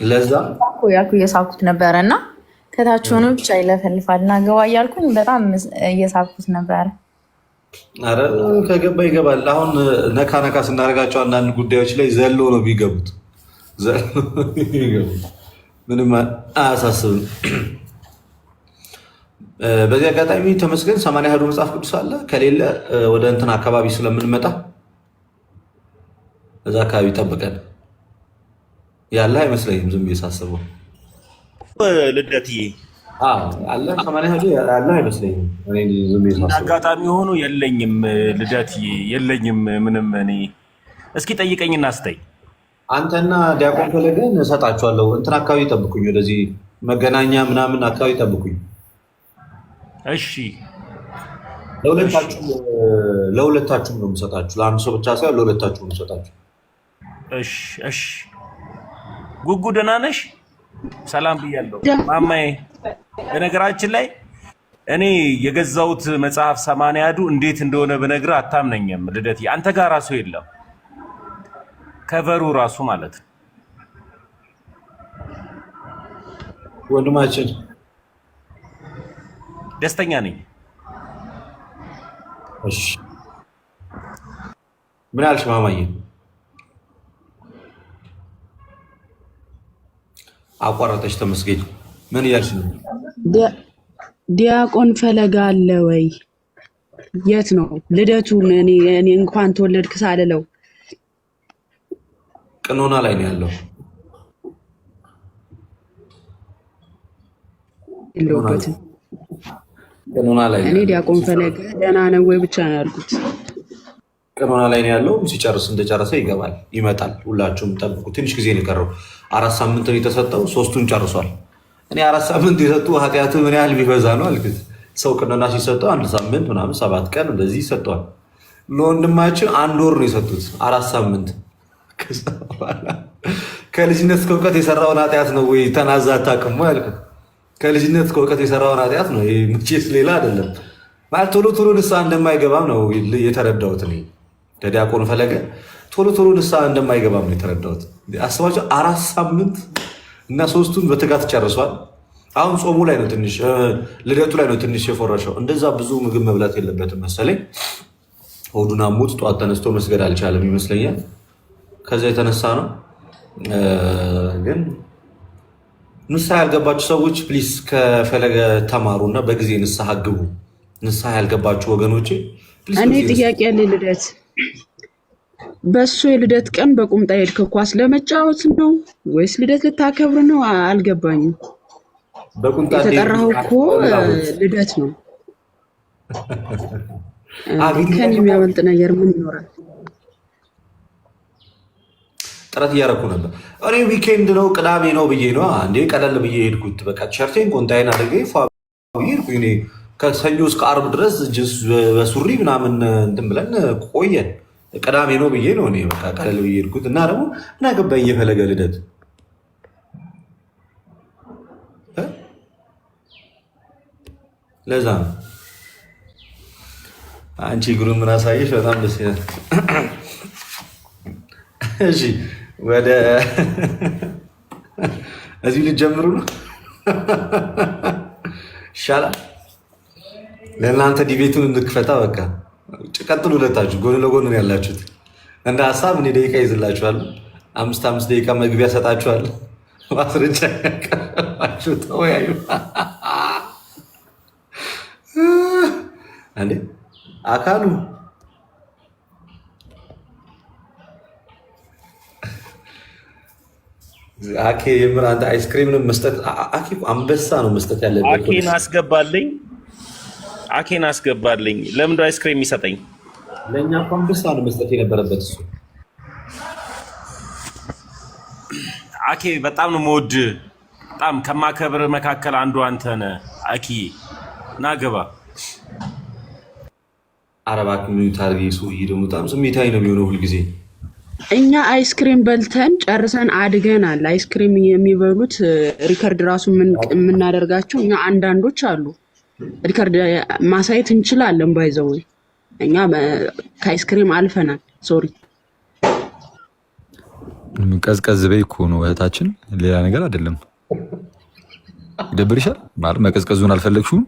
ለዛ ያልኩ እየሳኩት ነበረና ከታች ሆኖ ብቻ ይለፈልፋልና ገባ እያልኩኝ በጣም እየሳኩት ነበረ። አረ ከገባ ይገባል። አሁን ነካ ነካ ስናደርጋቸው አንዳንድ ጉዳዮች ላይ ዘሎ ነው የሚገቡት። ምንም አያሳስብም። በዚህ አጋጣሚ ተመስገን 80 ያህሉ መጽሐፍ ቅዱስ አለ። ከሌለ ወደ እንትን አካባቢ ስለምንመጣ እዛ አካባቢ ጠብቀን ያለ አይመስለኝም። ዝም ብዬ ሳስበው ልደትዬ አለ 80 ያህሉ ያለ አይመስለኝም። ዝም ብዬ ሳስበው አጋጣሚ ሆኖ የለኝም። ልደትዬ የለኝም ምንም። እኔ እስኪ ጠይቀኝና አስተይ አንተና ዲያቆን ፈለገን እሰጣችኋለሁ። እንትን አካባቢ ጠብቁኝ፣ ወደዚህ መገናኛ ምናምን አካባቢ ጠብቁኝ። እሺ ለሁለታችሁም ነው የምሰጣችሁ። ለአንድ ሰው ብቻ ሳይሆን ለሁለታችሁም ነው የምሰጣችሁ። እሺ እሺ። ጉጉ ደህና ነሽ? ሰላም ብያለሁ ማማዬ። በነገራችን ላይ እኔ የገዛሁት መጽሐፍ 80 ያህሉ እንዴት እንደሆነ ብነግርህ አታምነኝም ልደትዬ። አንተ ጋር ራሱ የለም ከቨሩ ራሱ ማለት ነው። ወንድማችን ደስተኛ ነኝ። እሺ ምን አልሽ ማማዬ? አቋረጠች። ተመስገን ምን እያልሽ ነው? ዲያቆን ፈለገ አለ ወይ? የት ነው ልደቱ? እኔ እንኳን ተወለድክ ሳልለው ቅኖና ላይ ነው ያለው። የለሁበትም። ቅኖና ላይ እኔ ዲያቆን ፈለገ ደህና ነው ወይ ብቻ ነው ያልኩት። ቅኖና ላይ ነው ያለው። ሲጨርስ እንደጨረሰ ይገባል፣ ይመጣል። ሁላችሁም ጠብቁ። ትንሽ ጊዜ ነው የቀረው። 4 ሳምንት ነው የተሰጠው፣ 3ቱን ጨርሷል። እኔ 4 ሳምንት የሰጡ ኃጢአት ምን ያህል ቢበዛ ነው አልኩት። ሰው ቅኖና ሲሰጠው 1 ሳምንት ምናምን 7 ቀን እንደዚህ ይሰጠዋል። ለወንድማችን 1 ወር ነው የሰጡት፣ 4 ሳምንት። ከልጅነት እስከ እውቀት የሰራውን ኃጢአት ነው ወይ ተናዛ አታውቅም ያልኩት። ከልጅነት እስከ እውቀት የሰራውን ኃጢአት ነው። መቼስ ሌላ አይደለም ማለት ቶሎ ቶሎ ንስሐ እንደማይገባም ነው የተረዳሁት። እኔ ለዲያቆን ፈለገ ቶሎ ቶሎ ንስሐ እንደማይገባም ነው የተረዳሁት። አስባቸው 4 ሳምንት እና 3ቱን በትጋት ጨርሷል። አሁን ጾሙ ላይ ነው ትንሽ፣ ልደቱ ላይ ነው ትንሽ የፎረሸው። እንደዛ ብዙ ምግብ መብላት የለበትም መሰለኝ። ሆዱን አሞት ጠዋት ተነስቶ መስገድ አልቻለም ይመስለኛል። ከዛ የተነሳ ነው። ግን ንስሐ ያልገባችሁ ሰዎች ፕሊስ ከፈለገ ተማሩ እና በጊዜ ንስሐ ግቡ። ንስሐ ያልገባችሁ ወገኖቼ፣ እኔ ጥያቄ ያለ ልደት፣ በሱ የልደት ቀን በቁምጣ ሄድክ ኳስ ለመጫወት ነው ወይስ ልደት ልታከብር ነው? አልገባኝም። በቁምጣ የተጠራኸው እኮ ልደት ነው። ከኔ የሚያበልጥ ነገር ምን ይኖራል? ጥረት እያደረኩ ነበር። እኔ ዊኬንድ ነው ቅዳሜ ነው ብዬ ነው እንዴ ቀለል ብዬ ሄድኩት። በቃ ቲሸርቴን ቆንጣይን አድርጌ ሄድኩ። ከሰኞ እስከ ዓርብ ድረስ በሱሪ ምናምን እንትን ብለን ቆየን። ቅዳሜ ነው ብዬ ነው እኔ በቃ ቀለል ብዬ ሄድኩት። እና ደግሞ ምን አገባኝ የፈለገ ልደት። ለዛ ነው አንቺ ግሩም ምን አሳየሽ? በጣም ደስ ይላል። እሺ ወደ እዚህ ልጀምሩ ነው ይሻላል። ለእናንተ ዲቤቱን እንክፈታ። በቃ ቀጥሉ። ሁለታችሁ ጎን ለጎን ነው ያላችሁት። እንደ ሀሳብ እኔ ደቂቃ ይዝላችኋለሁ። 5 ደቂቃ መግቢያ ሰጣችኋለሁ። ማስረጃ ያቀረባችሁ ተወያዩ። እንዴ አካሉ አኬ የምር አንተ አይስክሪም ነው መስጠት። አኬ አንበሳ ነው መስጠት ያለበት። አኬን አስገባልኝ። ለምን ነው አይስክሪም የሚሰጠኝ? ለእኛ እኮ አንበሳ ነው መስጠት የነበረበት እሱ። አኬ በጣም ነው የምወድህ። በጣም ከማከብር መካከል አንዱ አንተ ነህ። አኪ ና ገባ። አረባክ ምን ታርጌ ሰውዬ ደግሞ በጣም ስሜታዊ ነው የሚሆነው ሁልጊዜ። እኛ አይስክሪም በልተን ጨርሰን አድገናል። አይስክሪም የሚበሉት ሪከርድ ራሱ የምናደርጋቸው እኛ አንዳንዶች አሉ። ሪከርድ ማሳየት እንችላለን። ባይዘው እኛ ከአይስክሪም አልፈናል። ሶሪ ቀዝቀዝ በይ እኮ ነው እህታችን፣ ሌላ ነገር አይደለም። ይደብርሻል ማለት መቀዝቀዙን አልፈለግሽውም።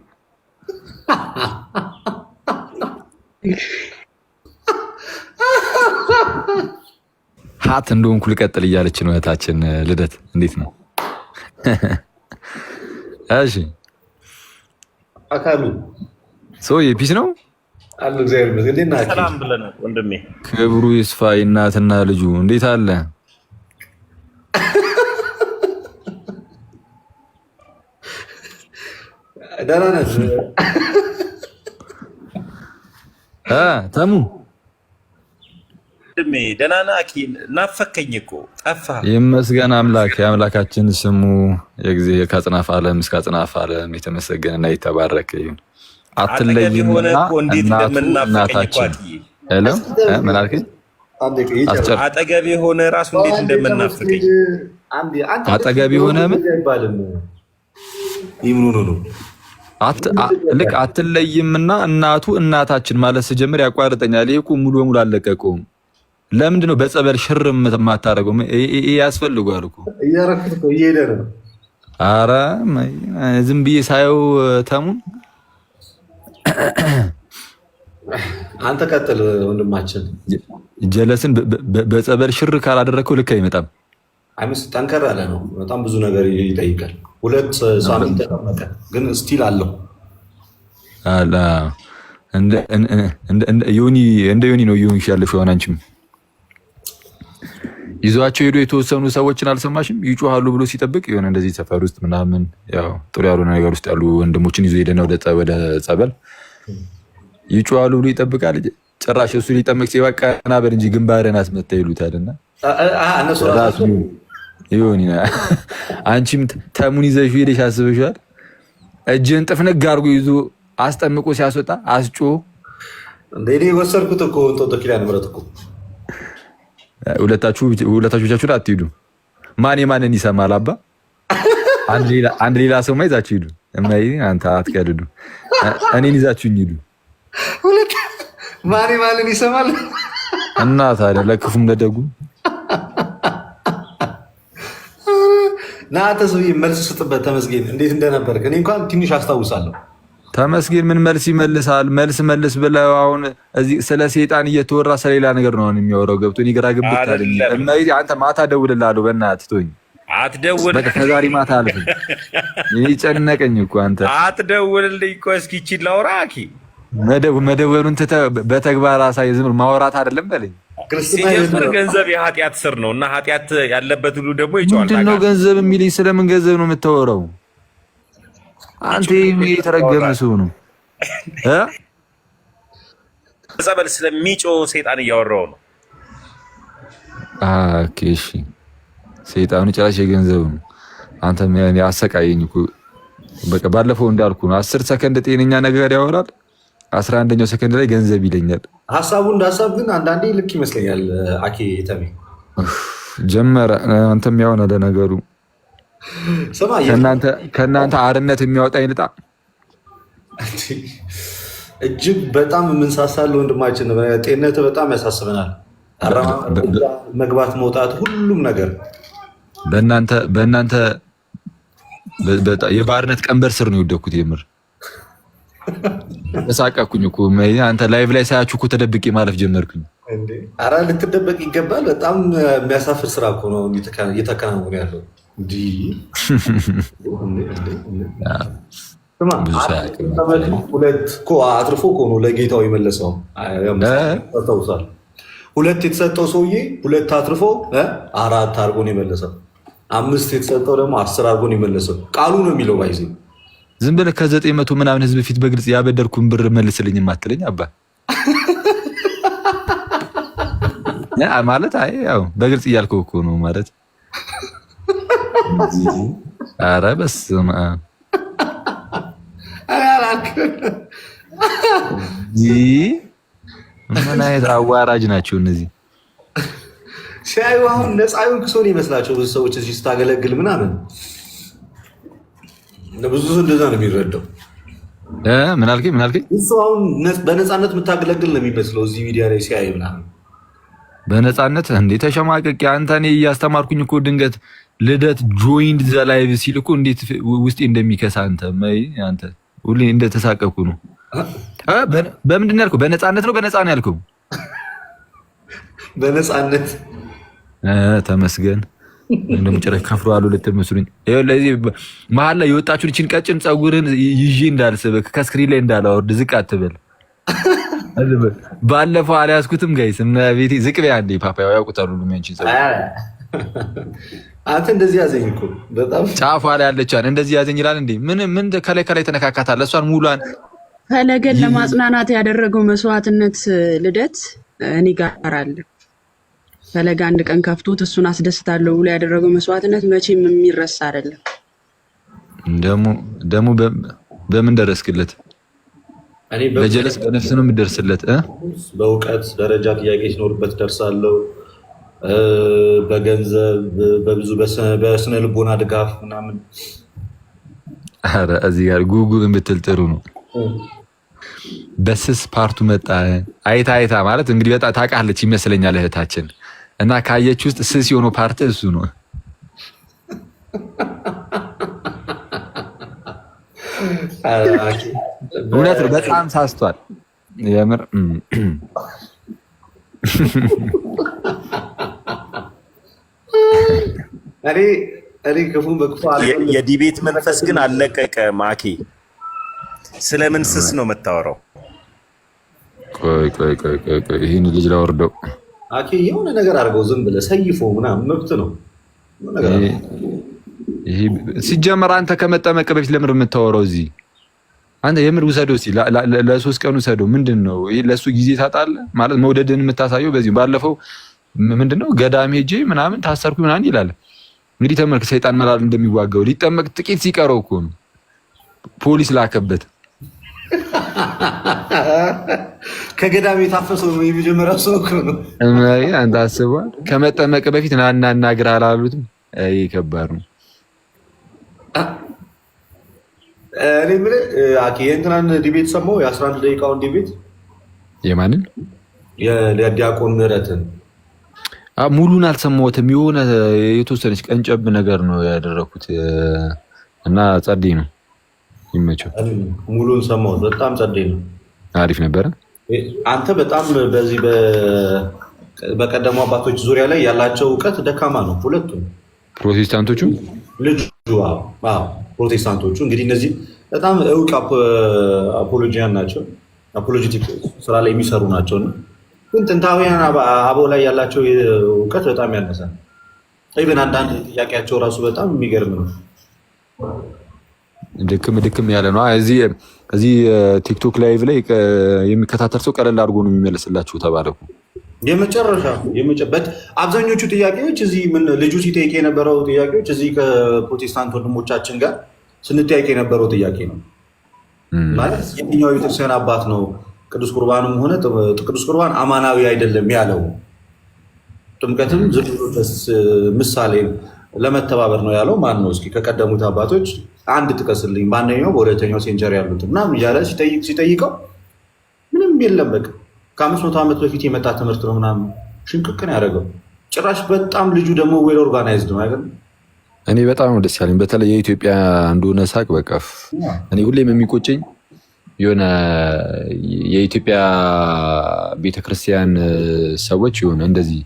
ሀት እንደሆንኩ ልቀጥል እያለች ነው እህታችን ልደት። እንዴት ነው? እሺ አካሉ ሰው የፒስ ነው አሉ። እግዚአብሔር ይመስገን። ሰላም ብለናል ወንድሜ። ክብሩ ይስፋ እናትና ልጁ እንዴት አለ? ደህና ነህ? ተሙ ወንድሜ ደህና ነህ? አኪ ናፈከኝ እኮ ጠፋህ። ይመስገን አምላክ። የአምላካችን ስሙ የጊዜ ከአጽናፈ ዓለም እስከ አጽናፈ ዓለም የተመሰገነና የተባረከ ይሁን። አትለይምና እናታችን እለም ምን አልከኝ? አጠገብ የሆነ ራሱ እንዴት እንደምናፍቀኝ አጠገብ የሆነ ምን ይምኑ ነው ልክ አትለይምና እናቱ እናታችን ማለት ስጀምር ያቋርጠኛል። ይሄ እኮ ሙሉ በሙሉ አለቀቀውም። ለምንድን ነው በጸበል ሽርም የማታደርገው? ይሄ ያስፈልጋል እኮ እያረኩት እኮ እየሄደ ነው። ኧረ ዝም ብዬ ሳየው ተሙን አንተ ቀጥል ወንድማችን። ጀለስን በጸበል ሽር ካላደረግከው ልክ አይመጣም። አይምስ ጠንከር ያለ ነው። በጣም ብዙ ነገር ይጠይቃል። 2 ሳምንት ተቀመጠ፣ ግን ስቲል አለው እንደ ዮኒ ነው እየሆንሽ ያለሽው። አንቺም ይዟቸው ሄዶ የተወሰኑ ሰዎችን አልሰማሽም? ይጮሃሉ ብሎ ሲጠብቅ የሆነ እንደዚህ ሰፈር ውስጥ ምናምን ያው ጥሩ ያልሆነ ነገር ውስጥ ያሉ ወንድሞችን ይዞ ሄደና ወደ ጸበል ይጮሃሉ ብሎ ይጠብቃል። ጭራሽ እሱ ሊጠመቅ ሲበቃ ቀና በል እንጂ ግንባርህን አስመታ ይሉታልና ይሁን። አንቺም ተሙን ይዘሽ ሄደሽ አስበሻል? እጅን ጥፍንግ አድርጎ ይዞ አስጠምቆ ሲያስወጣ አስጮ እንደኔ ወሰርኩት እኮ እንጦጦ ኪዳነ ምሕረት እኮ። ሁለታችሁ ብቻችሁን አትሂዱ። ማን የማንን ይሰማል? አባ አንድ ሌላ ሰው ይዛችሁ ሂዱ። እማዬ አንተ አትቀልዱ። እኔን ይዛችሁኝ ሂዱ። ማንን ይሰማል? እና ታዲያ ለክፉም ለደጉ ናተ ሰውዬ መልስ ስጥበት። ተመስገን እንዴት እንደነበር እኔ እንኳን ትንሽ አስታውሳለሁ። ተመስገን ምን መልስ ይመልሳል? መልስ ብለው አሁን እዚህ ስለ ሰይጣን እየተወራ ስለሌላ ነገር ነው የሚያወራው። ገብቶኝ ግራ ግብት አለኝ። እማዬ አንተ ማታ እደውልልሃለሁ በእናትህ ተወኝ። አትደውል። ከዛሬ ማታ አልፍ ጨነቀኝ እኮ አንተ አትደውልልኝ እኮ። እስኪ ይቺን ላውራ አኪ መደወሉን ትተህ በተግባር አሳይ። ዝም ብለህ ማውራት አይደለም በለኝ። ሲጀምር ገንዘብ የኃጢአት ስር ነው እና ኃጢአት ያለበት ሁሉ ደግሞ ይጨዋል። ምንድን ነው ገንዘብ የሚለኝ? ስለምን ገንዘብ ነው የምታወራው አንተ? የተረገመ ሰው ነው። ጸበል ስለሚጮህ ሰይጣን እያወራው ነው። እሺ ሰይጣኑ ጭራሽ የገንዘብ ነው። አንተ ምን ያሰቃየኝ እኮ በቃ ባለፈው እንዳልኩ ነው። 10 ሰከንድ ጤነኛ ነገር ያወራል፣ 11ኛው ሰከንድ ላይ ገንዘብ ይለኛል። ሀሳቡ እንዳሳብ ግን አንዳንዴ ልክ ይመስለኛል። አኬ ተሜ ጀመረ። አንተም ያው ነው ለነገሩ። ከእናንተ አርነት የሚያወጣኝ ልጣ እጅግ በጣም የምንሳሳለ ወንድማችን፣ ጤንነት በጣም ያሳስበናል። መግባት መውጣት፣ ሁሉም ነገር በእናንተ የባርነት ቀንበር ስር ነው የወደኩት። የምር ተሳቀኩኝ እኮ አንተ ላይቭ ላይ ሳያችሁ እኮ ተደብቄ ማለፍ ጀመርኩኝ። ኧረ ልትደበቅ ይገባል። በጣም የሚያሳፍር ስራ እኮ ነው እየተከናወነ ያለው። ሁለት እኮ አትርፎ እኮ ነው ለጌታው የመለሰው። ታውሳል 2 የተሰጠው ሰውዬ 2 አትርፎ 4 አድርጎ ነው የመለሰው። 5 የተሰጠው ደግሞ 10 አድርጎ ነው የመለሰው። ቃሉ ነው የሚለው ባይዜ። ዝም ብለህ ከ900 ምናምን ህዝብ ፊት በግልጽ ያበደርኩን ብር መልስልኝ የማትለኝ አባ ማለት አይ ያው በግልጽ እያልከው እኮ ነው ማለት። ኧረ በስመ አብ ምን አይነት አዋራጅ ናቸው እነዚህ። ሲያዩ አሁን ነፃዩን ክሶን ይመስላቸው ብዙ ሰዎች እዚህ ስታገለግል ምናምን ብዙ ሰው እንደዛ ነው የሚረዳው። ምን አልከኝ? ብዙ አሁን በነፃነት የምታገለግል ነው የሚመስለው እዚህ ሚዲያ ላይ ሲያይ ምናምን። በነፃነት እንዴ ተሸማቀቅ። አንተ እኔ እያስተማርኩኝ እኮ ድንገት ልደት ጆይንድ ዘ ላይቭ ሲል እኮ እንዴት ውስጤ እንደሚከሳ አንተ ሁሌ እንደተሳቀኩ ነው። በምንድን ነው ያልከው? በነፃነት ነው በነፃ ነው ያልከው? በነፃነት ተመስገን። እንደውም ጭራሽ ከፍሮ አሉ ልትመስሉኝ። ለዚህ መሀል ላይ የወጣችሁን እቺን ቀጭን ፀጉርን ይዤ እንዳልስብክ ከስክሪን ላይ እንዳላወርድ ዝቅ አትበል። ባለፈው አልያዝኩትም ጋይስ እና ቤቴ ዝቅ በይ አንዴ። ፓፓያው ያውቁታል ሁሉም ያንቺን ፀጉር። አንተ እንደዚህ ያዘኝ እኮ በጣም ጫፏ ላይ ያለቻን እንደዚህ ያዘኝ ይላል እንዴ? ምን ከላይ ተነካካታል። እሷን ሙሏን ፈለገን ለማጽናናት ያደረገው መስዋዕትነት ልደት እኔ ጋር አለ። ፈለገ አንድ ቀን ከፍቶት እሱን አስደስታለሁ ብሎ ያደረገው መስዋዕትነት መቼም የሚረሳ አይደለም። ደሞ በምን ደረስክለት? በጀለስ በነፍስ ነው የምደርስለት። በእውቀት ደረጃ ጥያቄ ሲኖርበት ደርሳለሁ። በገንዘብ በብዙ በስነ ልቦና ድጋፍ ምናምን። ኧረ እዚህ ጋር ጉጉን ብትል ጥሩ ነው። በስስ ፓርቱ መጣ። አይታ ማለት እንግዲህ በጣም ታውቃለች ይመስለኛል እህታችን እና ካየች ውስጥ ስስ የሆነው ፓርት እሱ ነው። እውነት ነው። በጣም ሳስቷል የምር። እኔ ክፉን በክፉ የዲቤት መንፈስ ግን አለቀቀ። ማኪ ስለምን ስስ ነው የምታወራው? ቆይ ይህን ልጅ ላወርደው። አኬ የሆነ ነገር አድርገው ዝም ብለህ ሰይፎ ምናምን መብት ነው። ሲጀመር አንተ ከመጠመቅ በፊት ለምን የምታወራው እዚህ? አንተ የምር ውሰደው እስኪ ለ3 ቀን ውሰደው። ምንድን ነው ይሄ? ለሱ ጊዜ ታጣለህ ማለት መውደድን የምታሳየው በዚህ። ባለፈው ምንድነው ገዳም ሄጄ ምናምን ታሰርኩ ምናምን ይላል። እንግዲህ ተመልክ ሰይጣን መላል እንደሚዋጋው ሊጠመቅ ጥቂት ሲቀረው እኮ ነው ፖሊስ ላከበት። ከገዳም የታፈሰው ነው የመጀመሪያው ሰው እኮ ነው። አንተ አስበዋል። ከመጠመቅ በፊት ናና እናግር አላሉትም? አይ ከባድ ነው። እኔ የምልህ አኬ የእንትናን ዲቤት ሰማሁ። የ11 ደቂቃውን ዲቤት። የማንን? የዲያቆን ምህረትን ሙሉን አልሰማሁትም። የሆነ የተወሰነች ቀንጨብ ነገር ነው ያደረኩት እና ጸዴ ነው። ይመቸው። ሙሉን ሰማሁት። በጣም ጸዴ ነው። አሪፍ ነበረ። አንተ በጣም በዚህ በቀደሙ አባቶች ዙሪያ ላይ ያላቸው እውቀት ደካማ ነው ሁለቱም። ፕሮቴስታንቶቹ ፕሮቴስታንቶቹ እንግዲህ እነዚህ በጣም እውቅ አፖሎጂያን ናቸው። አፖሎጂቲክ ስራ ላይ የሚሰሩ ናቸው። ግን ጥንታዊያን አበው ላይ ያላቸው እውቀት በጣም ያነሰ ነው። ኢቨን አንዳንድ ጥያቄያቸው ራሱ በጣም የሚገርም ነው። ድክም ያለ ነው። እዚህ ቲክቶክ ላይቭ ላይ የሚከታተል ሰው ቀለል አድርጎ ነው የሚመለስላችሁ ተባለኩ። የመጨበት አብዛኞቹ ጥያቄዎች እዚህ ልጁ ሲጠይቅ የነበረው ጥያቄዎች እዚህ ከፕሮቴስታንት ወንድሞቻችን ጋር ስንጠያቄ የነበረው ጥያቄ ነው። ማለት የትኛው ቤተክርስቲያን አባት ነው ቅዱስ ቁርባንም ሆነ ቅዱስ ቁርባን አማናዊ አይደለም ያለው? ጥምቀትም ዝም ብሎ ምሳሌ ለመተባበር ነው ያለው ማን ነው? እስኪ ከቀደሙት አባቶች አንድ ጥቀስልኝ። በአንደኛው በሁለተኛው ሴንቸሪ ያሉት ምናምን እያለ ሲጠይቀው ምንም የለም። በቃ ከ500 ዓመት በፊት የመጣ ትምህርት ነው ምናምን ሽንቅቅን ያደረገው። ጭራሽ በጣም ልጁ ደግሞ ዌል ኦርጋናይዝድ ነው አይደል? እኔ በጣም ነው ደስ ያለኝ። በተለይ የኢትዮጵያ እንደሆነ ሳቅ በቃ እኔ ሁሌም የሚቆጨኝ የሆነ የኢትዮጵያ ቤተክርስቲያን ሰዎች የሆነ እንደዚህ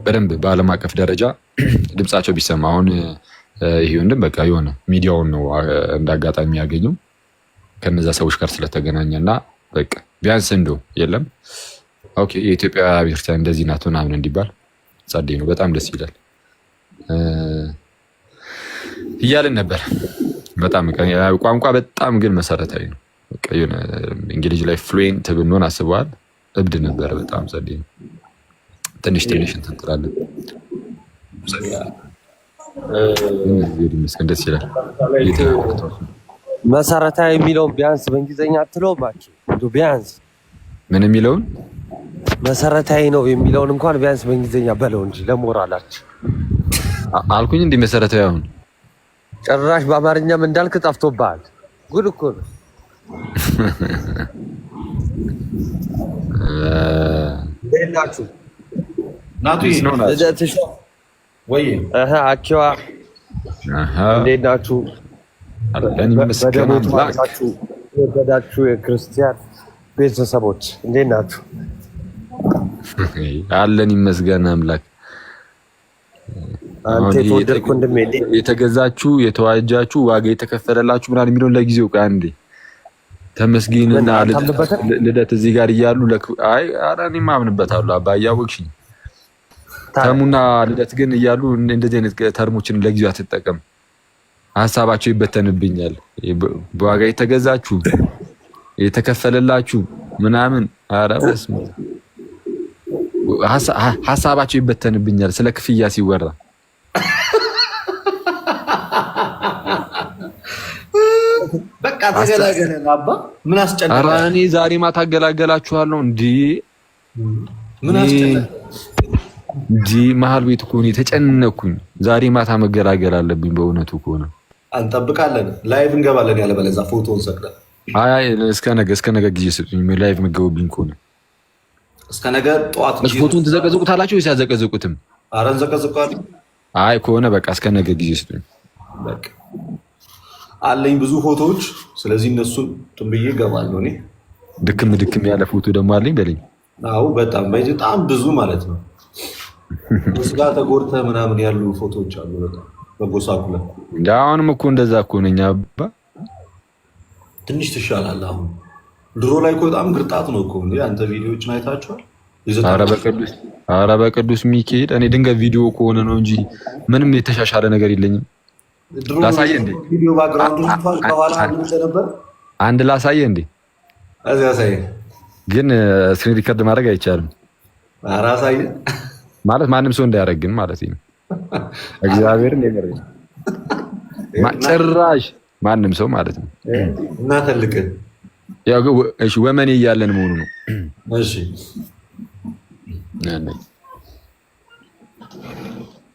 በደንብ በዓለም አቀፍ ደረጃ ድምጻቸው ቢሰማ። አሁን ይሄ ወንድም በቃ የሆነ ሚዲያውን ነው እንዳጋጣሚ ያገኘው ከነዛ ሰዎች ጋር ስለተገናኘ እና በቃ ቢያንስ እንደው የለም ኦኬ የኢትዮጵያ ቤተክርስቲያን እንደዚህ ናት ምናምን እንዲባል ጸዴ ነው። በጣም ደስ ይላል እያልን ነበር። በጣም ቋንቋ በጣም ግን መሰረታዊ ነው። በቃ የሆነ እንግሊዝ ላይ ፍሉዌንት ብንሆን አስበዋል እብድ ነበረ። በጣም ጸዴ ነው። ትንሽ እንትን ትላለን። ደስ ይላል። መሰረታዊ የሚለውን ቢያንስ በእንግሊዝኛ አትለውም? ቢያንስ ምን የሚለውን መሰረታዊ ነው የሚለውን እንኳን ቢያንስ በእንግሊዝኛ በለው እንጂ ለሞራላችሁ አልኩኝ። እንዲህ መሰረታዊ አሁን ጭራሽ በአማርኛም እንዳልክ ጠፍቶብሃል። ጉድ እኮ ነው። ሌላችሁ ናቱ ልደትሽ ወይ አኪዋ እንዴት ናችሁ? የወደዳችሁ የክርስቲያን ቤተሰቦች እንዴት ናችሁ? አለን ይመስገን አምላክ። አንተ የተወደድኩ ወንድሜ የተገዛችሁ የተዋጃችሁ ዋጋ የተከፈለላችሁ ምናምን የሚለውን ለጊዜው አንዴ ተመስገንና ልደት እዚህ ጋር እያሉ አይ እኔ ማምንበታለሁ አባ እያወቅሽኝ ተሙና ልደት ግን እያሉ እንደዚህ አይነት ተርሞችን ለጊዜው አትጠቀም። ሀሳባቸው ይበተንብኛል። በዋጋ የተገዛችሁ የተከፈለላችሁ ምናምን ኧረ በስመ ሀሳባቸው ይበተንብኛል ስለ ክፍያ ሲወራ። በቃ ተገላገለን አባ ምን አስጨነቀ? ኧረ እኔ ዛሬ ማታ አገላገላችኋለሁ እንዴ ምን አስጨነቀ? እንጂ መሀል ቤት እኮ ነው ተጨነኩኝ። ዛሬ ማታ መገላገል አለብኝ በእውነቱ ከሆነ አንጠብቃለን። ላይቭ እንገባለን ያለ በለዛ ፎቶውን ሰቅለን አይ እስከ ነገ ጊዜ ስጡኝ። ላይቭ መገቡብኝ ከሆነ እስከ ነገ ጠዋት ፎቶውን ተዘቀዝቁታላችሁ ወይስ ያዘቀዝቁትም? ኧረ እንዘቀዝቀዋለን። አይ ከሆነ በቃ እስከ ነገ ጊዜ ስጡኝ። በቃ አለኝ ብዙ ፎቶዎች። ስለዚህ እነሱን ጥምብዬ እገባለሁ። እኔ ድክም ያለ ፎቶ ደግሞ አለኝ በለኝ። አዎ በጣም ብዙ ማለት ነው። ስጋ ተጎርተ ምናምን ያሉ ፎቶዎች አሉ። በጣም በጎሳኩለ አሁንም እኮ እንደዛ እኮ ነኝ አባ። ትንሽ ትሻላለህ አሁን። ድሮ ላይ እኮ በጣም ግርጣት ነው እኮ እንዴ። አንተ ቪዲዮዎችን አይታችኋል? ኧረ በቅዱስ ሚካኤል እኔ ድንገት ቪዲዮ ከሆነ ነው እንጂ ምንም የተሻሻለ ነገር የለኝም። ላሳየህ እንዴ ቪዲዮ ባክግራውንድ እንኳን ከኋላ ምን እንደነበር አንድ ላሳየህ እንዴ? እዚህ አሳየህ። ግን ስክሪን ሪከርድ ማድረግ አይቻልም። ኧረ አሳየህ ማለት ማንም ሰው እንዳያደርግ ግን ማለት ነው። እግዚአብሔርን ለምረኝ ጭራሽ ማንም ሰው ማለት ነው። እና ተልከ ያው እሺ ወመኔ እያለን መሆኑ ነው። እሺ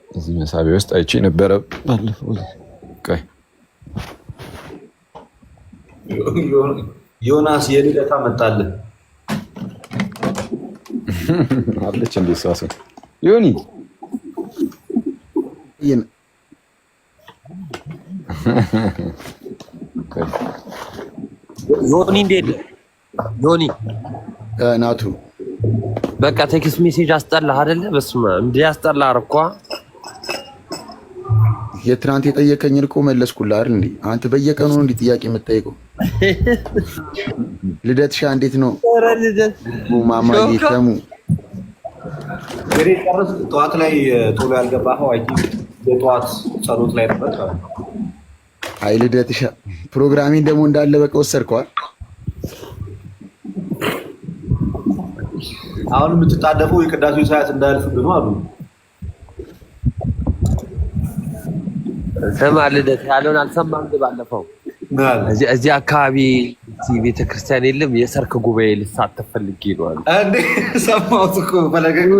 እዚህ መሳቢያ ውስጥ አይቼ ነበረ ባለፈው። ቆይ ዮናስ የልደታ መጣልህ አለች እንዴ ሳሰ ዮኒ ዮኒ እንዴት ዮኒ ናቱ በቃ ቴክስት ሜሴጅ አስጠላህ አይደለ? በስመ አብ እንዴ አስጠላህ አርኳ። የትናንት የጠየቀኝን እኮ መለስኩልህ አይደል እንዴ? አንተ በየቀኑ ነው እንዴ ጥያቄ የምትጠይቀው? ልደትሻ እንዴት ነው? ኧረ ልደት ማማዬ ተሙ ገሬ ጨርስ። ጠዋት ላይ ቶሎ ያልገባኸው አይ ቲንክ የጠዋት ጸሎት ላይ ነበር። አይ ልደትሻ ፕሮግራሚን ደግሞ እንዳለ በቃ ወሰድከዋል። አሁን የምትጣደፈው የቅዳሴው ሰዓት እንዳያልፍብህ ነው አሉ። ስማ ልደት ያለውን አልሰማህም? ባለፈው እዚህ አካባቢ ቤተክርስቲያን የለም የሰርክ ጉባኤ ልሳተፍ ፈልጌ ነው አሉ። እንዴ ሰማሁት እኮ ፈለገኝ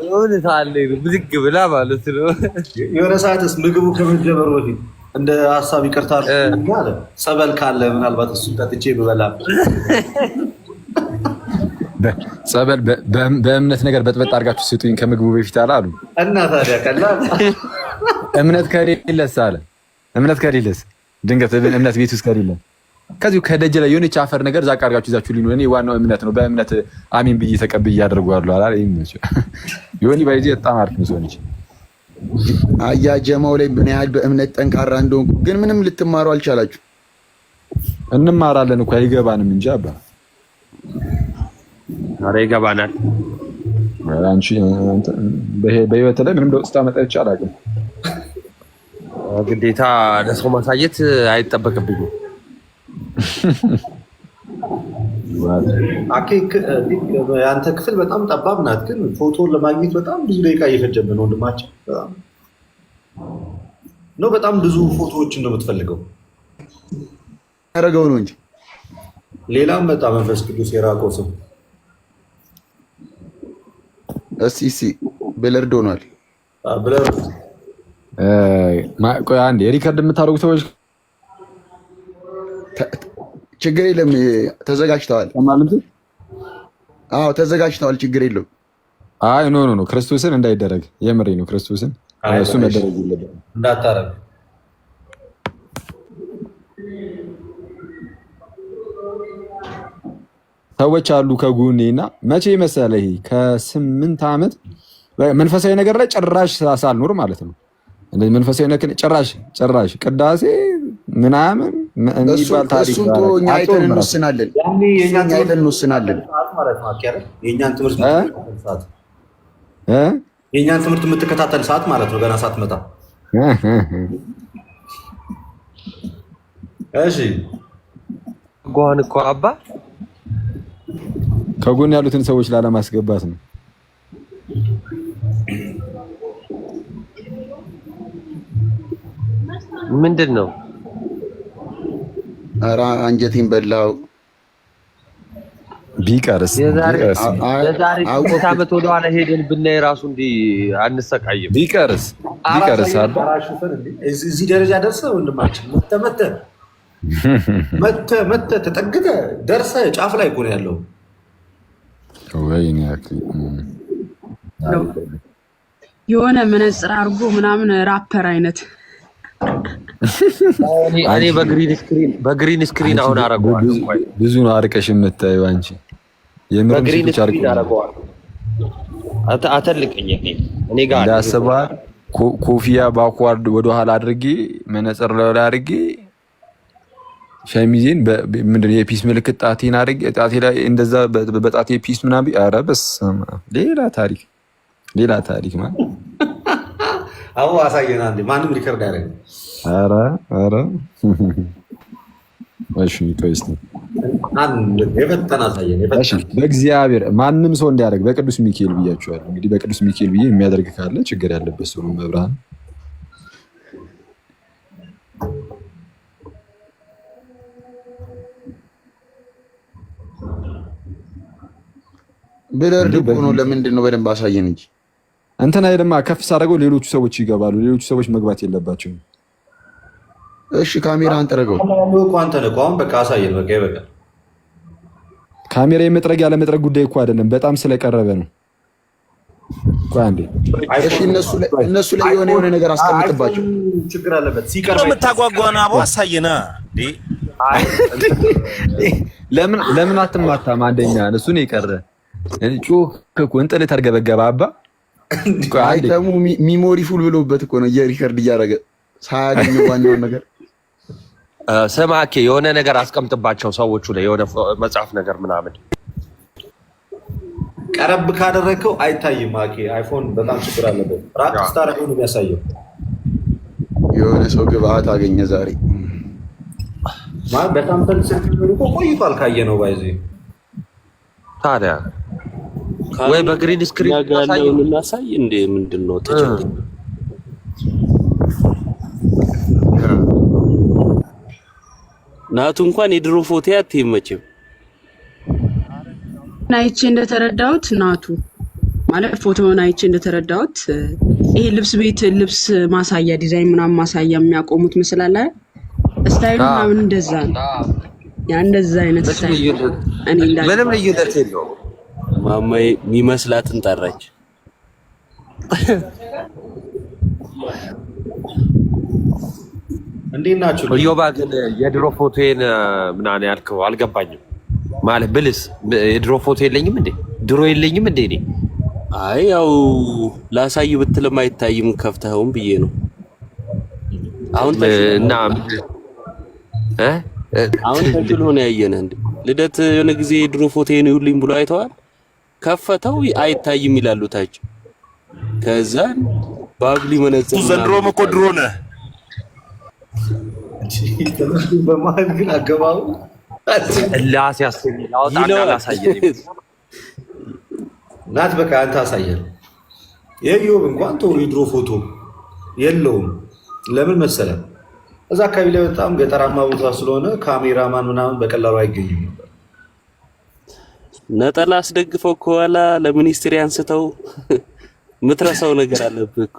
የሆነ ሰዓት ላይ ብድግ ብላ ማለት ነው። የሆነ ሰዓትስ ምግቡ ከመጀመሩ በፊት እንደ ሀሳብ ይቅርታ አለ ጸበል ካለ ምናልባት እሱን ጠጥቼ ብበላ ጸበል በእምነት ነገር በጥበጥ አድርጋችሁ ስጡኝ ከምግቡ በፊት አሉ። እና ታዲያ ቀላል እምነት ከሌለስ አለ። እምነት ከሌለስ ድንገት እምነት ቤት ውስጥ ከሌለ ከዚሁ ከደጅ ላይ የሆነች አፈር ነገር ዛቅ አድርጋችሁ ይዛችሁ ልኝ እኔ ዋናው እምነት ነው በእምነት አሚን ብዬ ተቀብዬ አደርገዋለሁ አላ ይመች ዮኒ ባይዚ በጣም አሪፍ ነው ሰው ልጅ አያ ጀማው ላይ ምን ያህል በእምነት ጠንካራ እንደሆንኩ ግን ምንም ልትማሩ አልቻላችሁ። እንማራለን እኮ አይገባንም እንጂ አባ። ኧረ ይገባናል። አንቺ በህይወት ላይ ምንም ለውጥ ታመጣ ይቻላል። ግዴታ ለሰው ማሳየት አይጠበቅብኝም። የአንተ ክፍል በጣም ጠባብ ናት፣ ግን ፎቶን ለማግኘት በጣም ብዙ ደቂቃ እየፈጀብን ነው ወንድማችን። ነው በጣም ብዙ ፎቶዎችን ነው የምትፈልገው። ያደረገው ነው እንጂ ሌላም መጣ መንፈስ ቅዱስ የራቀው ሰው እስቲ ብለርድ ሆኗል። ብለርድ ቆይ አንዴ ሪከርድ የምታደርጉ ሰዎች ችግር የለም ተዘጋጅተዋል። ማለት አዎ ተዘጋጅተዋል፣ ችግር የለውም። አይ ኖ ክርስቶስን እንዳይደረግ የምሬ ነው። ክርስቶስን እሱ መደረግ ይለበል እንዳታረግ ሰዎች አሉ ከጎኔና መቼ መሰለህ ከ8 ዓመት መንፈሳዊ ነገር ላይ ጭራሽ ሳልኖር ማለት ነው። እንደዚህ መንፈሳዊ ነገር ጭራሽ ቅዳሴ ምናምን እንዲባል ታሪክ እኛ አይተን እንወስናለን። የእኛን ትምህርት የምትከታተል ሰዓት ማለት ነው። ገና ሳትመጣ እሺ ጓን እኮ አባ ከጎን ያሉትን ሰዎች ላለማስገባት ነው። ምንድን ነው? ኧረ አንጀቴን በላው። ቢቀርስ የዛሬ 3 ዓመት ወደኋላ ሄደን ብናይ ራሱ እንዲህ አንሰቃይም። ቢቀርስ እዚህ ደረጃ ደርሰህ ወንድማችን መተህ ተጠግተህ ደርሰህ ጫፍ ላይ እኮ ነው ያለው። ወይኔ የሆነ መነጽር አድርጎ ምናምን ራፐር አይነት እኔ በግሪን ስክሪን አሁን አደርገዋለሁ። ብዙ ነው አርቀሽ የምታየው አንቺ። በግሪን ስክሪን አደርገዋለሁ። አተልቀኝ እኔ ጋር እንዳሰባ ኮፊያ ባክዋርድ ወደኋላ አድርጌ መነጽር ላይ አድርጌ ሸሚዜን ምንድን የፒስ ምልክት ጣቴን አድርጌ ጣቴ ላይ እንደዛ በጣቴ ፒስ ምናምን። ኧረ በስመ አብ ሌላ ታሪክ ማለት አዎ። አሳየና እንዴ ማንም ሪከርድ ያደርግ። ኧረ እሺ ቆይስቲ የፈጠነ አሳየን። በእግዚአብሔር ማንም ሰው እንዲያደርግ በቅዱስ ሚካኤል ብያችኋለሁ። እንግዲህ በቅዱስ ሚካኤል ብዬ የሚያደርግ ካለ ችግር ያለበት ሰው ነው። መብርሃን ብለርድ እኮ ነው። ለምንድን ነው በደንብ አሳየን እንጂ እንትን አይደማ። ከፍ ሳደርገው ሌሎቹ ሰዎች ይገባሉ። ሌሎቹ ሰዎች መግባት የለባቸውም። እሺ ካሜራ አንጠረገው እኮ አንተ ነህ። አሁን በቃ አሳየን። በቃ ይበቃል። ካሜራ የመጥረግ ያለ መጥረግ ጉዳይ እኮ አይደለም፣ በጣም ስለቀረበ ነው። ቆይ አንዴ። እሺ እነሱ ላይ የሆነ ነገር አስቀምጥባቸው። ችግር አለበት ሲቀርብ የምታጓጓና አቦ አሳየና እንዴ። ለምን አትማታም? አንደኛ እሱ ነው የቀረ ጮክ እኮ እንጥል ተርገበገባ አባ አይተሙ ሚሞሪ ፉል ብሎበት እኮ ነው የሪከርድ እያደረገ ሳያገኘው ዋናውን ነገር። ሰማኬ የሆነ ነገር አስቀምጥባቸው ሰዎቹ ላይ የሆነ መጽሐፍ ነገር ምናምን። ቀረብ ካደረከው አይታይም። አኬ አይፎን በጣም ችግር አለበት። ራቅ ስታደርገው ነው የሚያሳየው። የሆነ ሰው ግብአት አገኘ ዛሬ ማለት በጣም ተንሰት ነው ቆይቷል። ካየነው ባይዚ ታዲያ ወይ በግሪን ስክሪን ያጋለውን እናሳይ እንዴ? ምንድነው ተጨንቅ ናቱ እንኳን የድሮ ፎቶ አትይመችም። አይቼ እንደተረዳሁት ናቱ ማለት ፎቶውን አይቼ እንደተረዳሁት ይሄ ልብስ ማሳያ ዲዛይን ምናምን ማሳያ የሚያቆሙት ምስል አለ። ስታይሉ ምናምን እንደዛ ነው። ያ እንደዛ አይነት ስታይል ምንም ልዩነት የለውም። ማማዬ የሚመስላትን ጠራች። እንዴት ናችሁ? ዮባ ግን የድሮ ፎቶዬን ምናምን ያልከው አልገባኝም። ማለት ብልስ የድሮ ፎቶ የለኝም እንዴ? ድሮ የለኝም እንዴ? እኔ አይ ያው ላሳይ ብትልም አይታይም ከፍተኸውም ብዬ ነው። አሁን እና አሁን ተሽሎ ነው ያየነህ እንዴ? ልደት የሆነ ጊዜ የድሮ ፎቶዬን ይውልኝ ብሎ አይተዋል። ከፈተው አይታይም ይላሉ ታች። ከዛ ባግሊ መነጽር ዘንድሮም እኮ ድሮ ነህ። በመሀል ግን አገባው ላስ ያስፈልግ አውጣና ላሳየኝ ናት። በቃ አንተ አሳየን። የኢዮብ እንኳን ተው የድሮ ፎቶ የለውም። ለምን መሰለህ? እዛ አካባቢ ላይ በጣም ገጠራማ ቦታ ስለሆነ ካሜራማን ምናምን በቀላሉ አይገኝም ነበር። ነጠላ አስደግፈው ከኋላ ለሚኒስትሪ አንስተው ምትረሳው ነገር አለብህ እኮ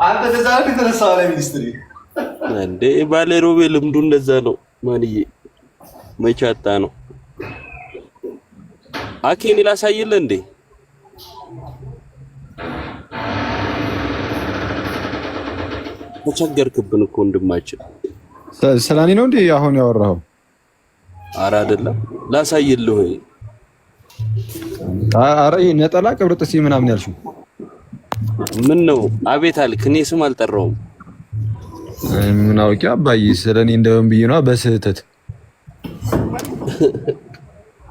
አንተ ተዛሬ ተረሳው ለሚኒስትሪ እንዴ? ባለሮቤ ልምዱ እንደዛ ነው። ማንዬ መቻታ ነው። አኬን ላሳይልህ እንዴ? ተቸገርክብን እኮ ወንድማችን። ስለኔ ነው እንዴ አሁን ያወራኸው? ኧረ አይደለም፣ ላሳይልህ ወይ? ኧረ ነጠላ ቅብርጥሴ ምናምን ያልሽው ምን ነው? አቤት አልክ። እኔ ስም አልጠራውም። ምን አውቄ አባዬ፣ ስለኔ እንደውም ብዬ ነው በስህተት።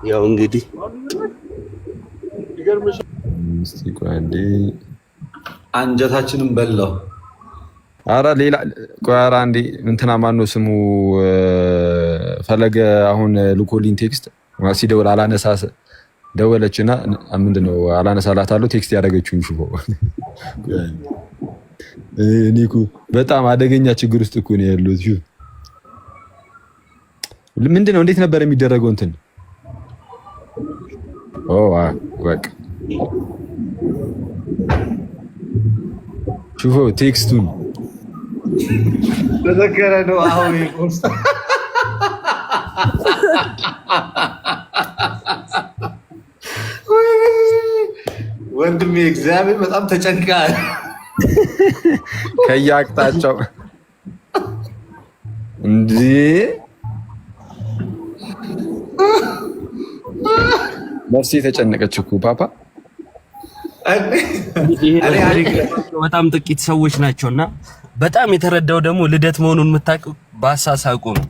ያው እንግዲህ እስቲ ቆይ አንዴ አንጀታችንን በላው። ኧረ ሌላ ቆይ፣ ኧረ አንዴ እንትና ማነው ስሙ ፈለገ አሁን ልኮልኝ ቴክስት ሲደውል አላነሳስ ደወለችና ምንድነው አላነሳላታለሁ ቴክስት ያደረገችውን ሽፎ እኔ እኮ በጣም አደገኛ ችግር ውስጥ እኮ ነው ያለሁት። ምንድነው እንዴት ነበር የሚደረገው እንትን በቃ ሽፎ ቴክስቱን ተዘከረ ነው አሁን ፖስት ወንድሜ እግዚአብሔር በጣም ተጨንቃል። ከየአቅጣጫው እንዴ ነፍሴ የተጨነቀች እኮ ፓፓ። በጣም ጥቂት ሰዎች ናቸውና በጣም የተረዳው ደግሞ ልደት መሆኑን የምታውቀው በአሳሳቁ ነው።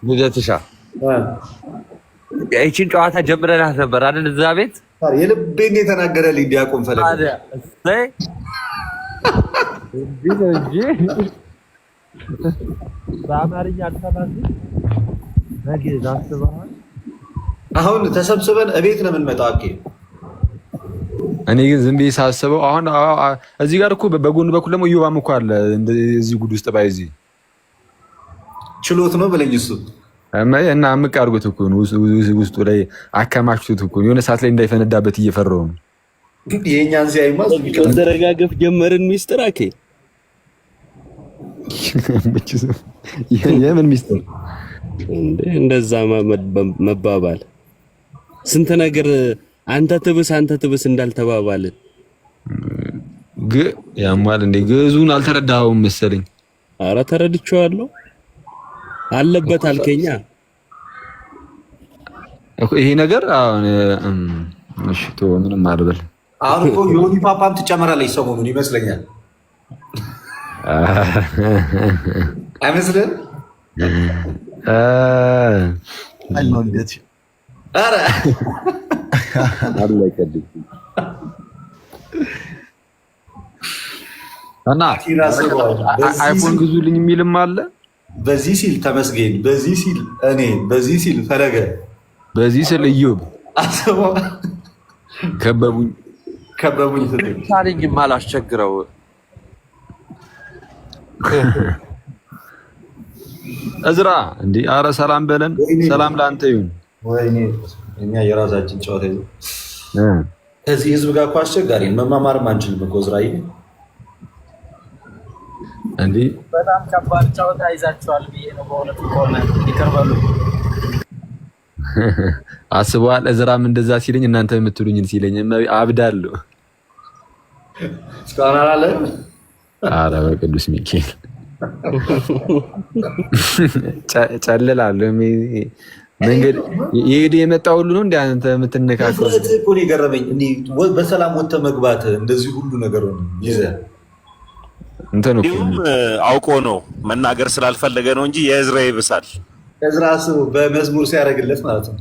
ልደትሻ ይህችን ጨዋታ ጀምረናት ነበር አይደል? እዛ ቤት የልቤን የተናገረልኝ ዲያቆን ፈለገ በአማርኛ አልሰማም። በግዕዝ አስበሃል? አሁን ተሰብስበን እቤት ነው የምንመጣው። አኬ እኔ ግን ዝም ብዬ ሳስበው አሁን እዚህ ጋር እኮ በጎን በኩል ደግሞ እዮባም እኮ አለ እዚህ ጉድ ውስጥ ባይዚ ችሎት ነው በለኝ እሱ እና አምቅ አድርጎት እኮ ነው ውስጡ ላይ አከማችቶት እኮ የሆነ ሰዓት ላይ እንዳይፈነዳበት እየፈራሁ ነው። ግን የኛን ሲያይማ ተረጋገፍ ጀመርን። ሚስጥር አኬ የምን ሚስጥር እንደዛ መባባል ስንት ነገር አንተ ትብስ እንዳልተባባልን ያሟል እንዴ? ግዕዙን አልተረዳኸውም መሰለኝ። ኧረ ተረድቼዋለሁ። አለበት አልከኛ እኮ ይሄ ነገር አሁን እሺ ቶ ምንም አልበል። አሁን እኮ ዮኒ ፓፓም ትጨመራለች ሰሞኑን ይመስለኛል። አይመስልም? አልማንገት ኧረ አለቀልኝ እና አይፎን ግዙልኝ የሚልም አለ። በዚህ ሲል ተመስገን፣ በዚህ ሲል እኔ፣ በዚህ ሲል ፈለገ፣ በዚህ ሲል እዮብ ከበቡኝ ታሪኝም አላስቸግረው። እዝራ እንዴ! አረ ሰላም በለን። ሰላም ለአንተ ይሁን። ወይኔ እኛ የራሳችን ጨዋታ ይዘው እዚህ ህዝብ ጋር እኮ አስቸጋሪ መማማርም አንችልም እኮ እዝራዬ። እንዴ በጣም ከባድ ጨዋታ ይዛችኋል ብዬ ነው በእውነቱ ከሆነ ይቀርባሉ። አስበዋል። እዝራም እንደዛ ሲለኝ እናንተ የምትሉኝን ሲለኝ አብዳለሁ። እስካሁን አላለም። ኧረ በቅዱስ ሚካኤል ጨልላለሁ። መንገድ ይሄድ የመጣ ሁሉ ነው እንደ አንተ የምትነካከው እኮ ነው የገረመኝ። በሰላም ወጥተህ መግባት እንደዚህ ሁሉ ነገር ነው ይዘህ እንትን ነው አውቆ ነው መናገር ስላልፈለገ ነው እንጂ የእዝራ ይብሳል። እዝራ ሰው በመዝሙር ሲያደርግለት ማለት ነው።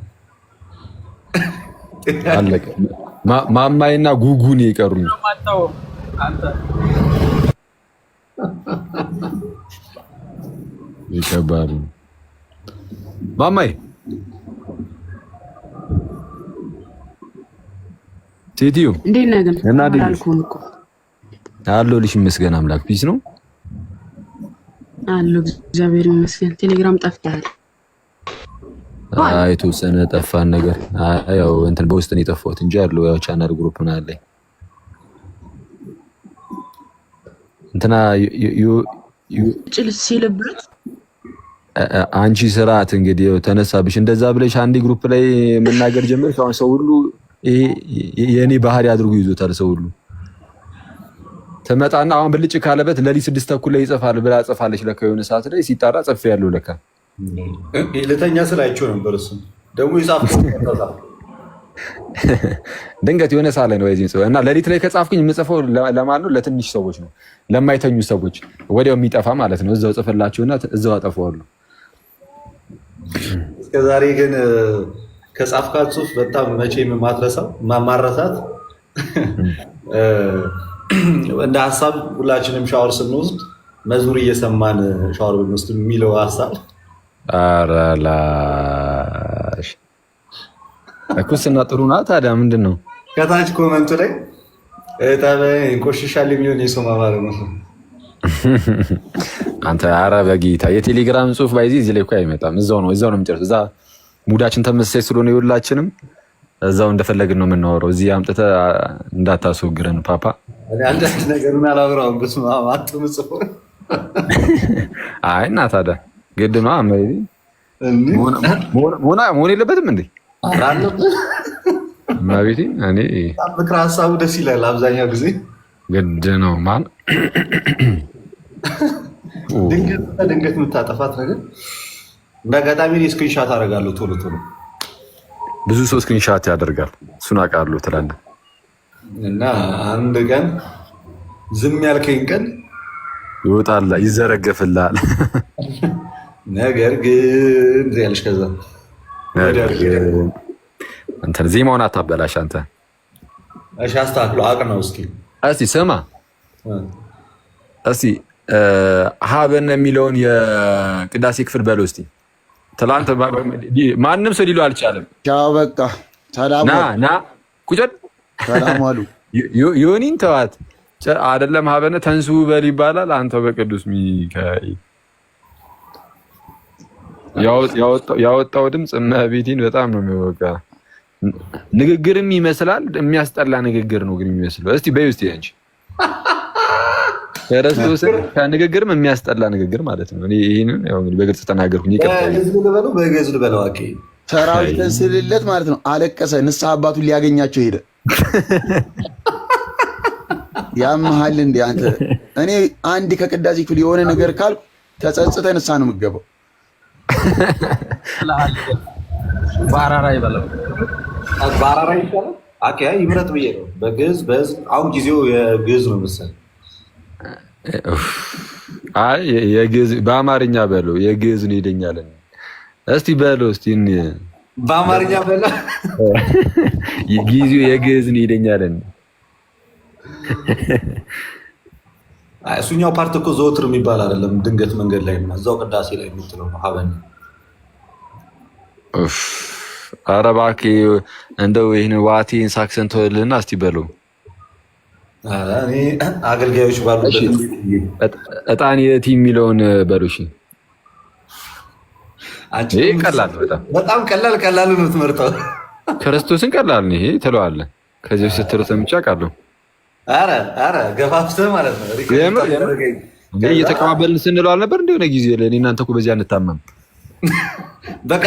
አለቀ። ማማይና ጉጉን ይቀሩኝ። ይከባሉ። ማማይ ቴዲዮ እንዴት ነህ ግን? እና አለሁልሽ ይመስገን አምላክ። ፒስ ነው አለሁ እግዚአብሔር ይመስገን። ቴሌግራም ጠፍተሃል? የተወሰነ ጠፋን ነገር ያው እንትን በውስጥ ነው የጠፋሁት እንጂ አለው ያው ቻናል ግሩፕ ነው ያለኝ። እንትና ጭል ሲልበት አንቺ ስርዓት እንግዲህ ተነሳብሽ እንደዛ ብለሽ አንድ ግሩፕ ላይ መናገር ጀመርሽ። አሁን ሰው ሁሉ የኔ ባህሪ አድርጎ ይዞታል። ሰው ሁሉ ተመጣና አሁን ብልጭ ካለበት ለሊት 6:30 ላይ ይጽፋል ብላ ጽፋለች። ለካ የሆነ ሰዓት ላይ ሲጣራ ጽፍ ያለው ለካ ለተኛ ስላይቸው ነበር። እሱ ደግሞ ይጻፍ ድንገት የሆነ ሰዓት ላይ ነው ወይዚህ ጽፈ እና ለሊት ላይ ከጻፍኩኝ የምጽፈው ለማን ነው? ለትንሽ ሰዎች ነው፣ ለማይተኙ ሰዎች ወዲያው የሚጠፋ ማለት ነው። እዛው ጽፍላቸውና እዛው አጠፋዋለሁ። እስከዛሬ ግን ከጻፍካት ጽሁፍ በጣም መቼም ማትረሳው ማማረሳት እንደ ሀሳብ ሁላችንም ሻወር ስንወስድ መዝሙር እየሰማን ሻወር ብንወስድ የሚለው ሀሳብ አራላሽ እኩስና ጥሩ ናት። ታዲያ ምንድን ነው ከታች ኮመንቱ ላይ ቆሽሻል የሚሆን የሰው ማማር ነው። አንተ ኧረ በጌታ የቴሌግራም ጽሁፍ ባይዚ እዚህ ላይ እኮ አይመጣም። እዛው ነው የምንጨርሰው። እዛ ሙዳችን ተመሳሳይ ስለሆነ የሁላችንም እዛው እንደፈለግን ነው የምናወራው። እዚህ አምጥተህ እንዳታስወግረን ፓፓ። አንዳንድ ነገሩን አላወራውም። በስመ አብ አትምጽፎ አይ እና ታዲያ ግድ ነው መሆን የለበትም እንዴ? ማቤቴ እኔ ምክረ ሀሳቡ ደስ ይላል። አብዛኛው ጊዜ ግድ ነው ማን ድንገት የምታጠፋት ነገር እንደ አጋጣሚ ስክሪንሻት አደርጋለሁ ቶሎ ቶሎ። ብዙ ሰው ስክሪንሻት ያደርጋል፣ እሱን አውቃለሁ ትላለህ። እና አንድ ቀን ዝም ያልከኝ ቀን ይወጣል፣ ይዘረገፍልሃል። ነገር ግን ያለሽ ከዛ እንትን ዜማውን አታበላሽ አንተ። እሺ አስተካክሎ አቅ ነው። እስኪ ስማ፣ እስኪ ሀበን የሚለውን የቅዳሴ ክፍል በለው እስኪ። ትላንት ማንም ሰው ሊለው አልቻለም። ቻው በቃ ሰላም ና ቁጭል ሰላም አሉ። ዮኒን ተዋት አይደለም ሀበነ ተንሱ በል ይባላል። አንተው በቅዱስ ሚካኤል ያወጣው ድምፅ እመቤቴን በጣም ነው የሚወጋ። ንግግርም ይመስላል፣ የሚያስጠላ ንግግር ነው ግን የሚመስለው። እስቲ በይ ውስጥ አንቺ ክርስቶስን ከንግግርም የሚያስጠላ ንግግር ማለት ነው። እኔ ይሄንን ያው እንግዲህ በግልጽ ተናገርኩኝ። በግዕዝ ልበለው ሰራዊት ስልለት ማለት ነው። አለቀሰ። ንስሐ አባቱን ሊያገኛቸው ሄደ። ያመሃል እንዴ አንተ? እኔ አንድ ከቅዳሴ ክፍል የሆነ ነገር ካልኩ ተጸጽተህ ንስሐ ነው የምትገባው። ባራራ ይበለው ባራራ ይባላል። አኬ ይምረጥ ብዬ ነው በግዕዝ አሁን ጊዜው የግዕዝ ነው መሰለኝ። አይ የግዕዝ በአማርኛ በለው፣ የግዕዝ ነው ይደኛል። እስቲ በለው እስቲ በአማርኛ በለው፣ ጊዜው የግዕዝ ነው ይደኛል። እሱኛው ፓርት እኮ ዘወትር የሚባል አይደለም። ድንገት መንገድ ላይ እና እዛው ቅዳሴ ላይ የምትለው ነው ሀበን። ኧረ እባክህ እንደው ይህን ዋቴን ሳክሰን ተወልና እስቲ በለው። እኔ አገልጋዮች ባሉበት እጣን የቲ የሚለውን በለው። እሺ ቀላል፣ በጣም ቀላል ነው የምትመርጠው። ክርስቶስን ቀላል ነው ይሄ ትለዋለህ። ከዚህ ስትለው ሰምቼ አውቃለሁ። ኧረ ገፋፍተህ ማለት ነው። እየተቀባበልን ስንለው አልነበር እንደሆነ ጊዜ ላይ እናንተ እኮ በዚህ አንታመም። በቃ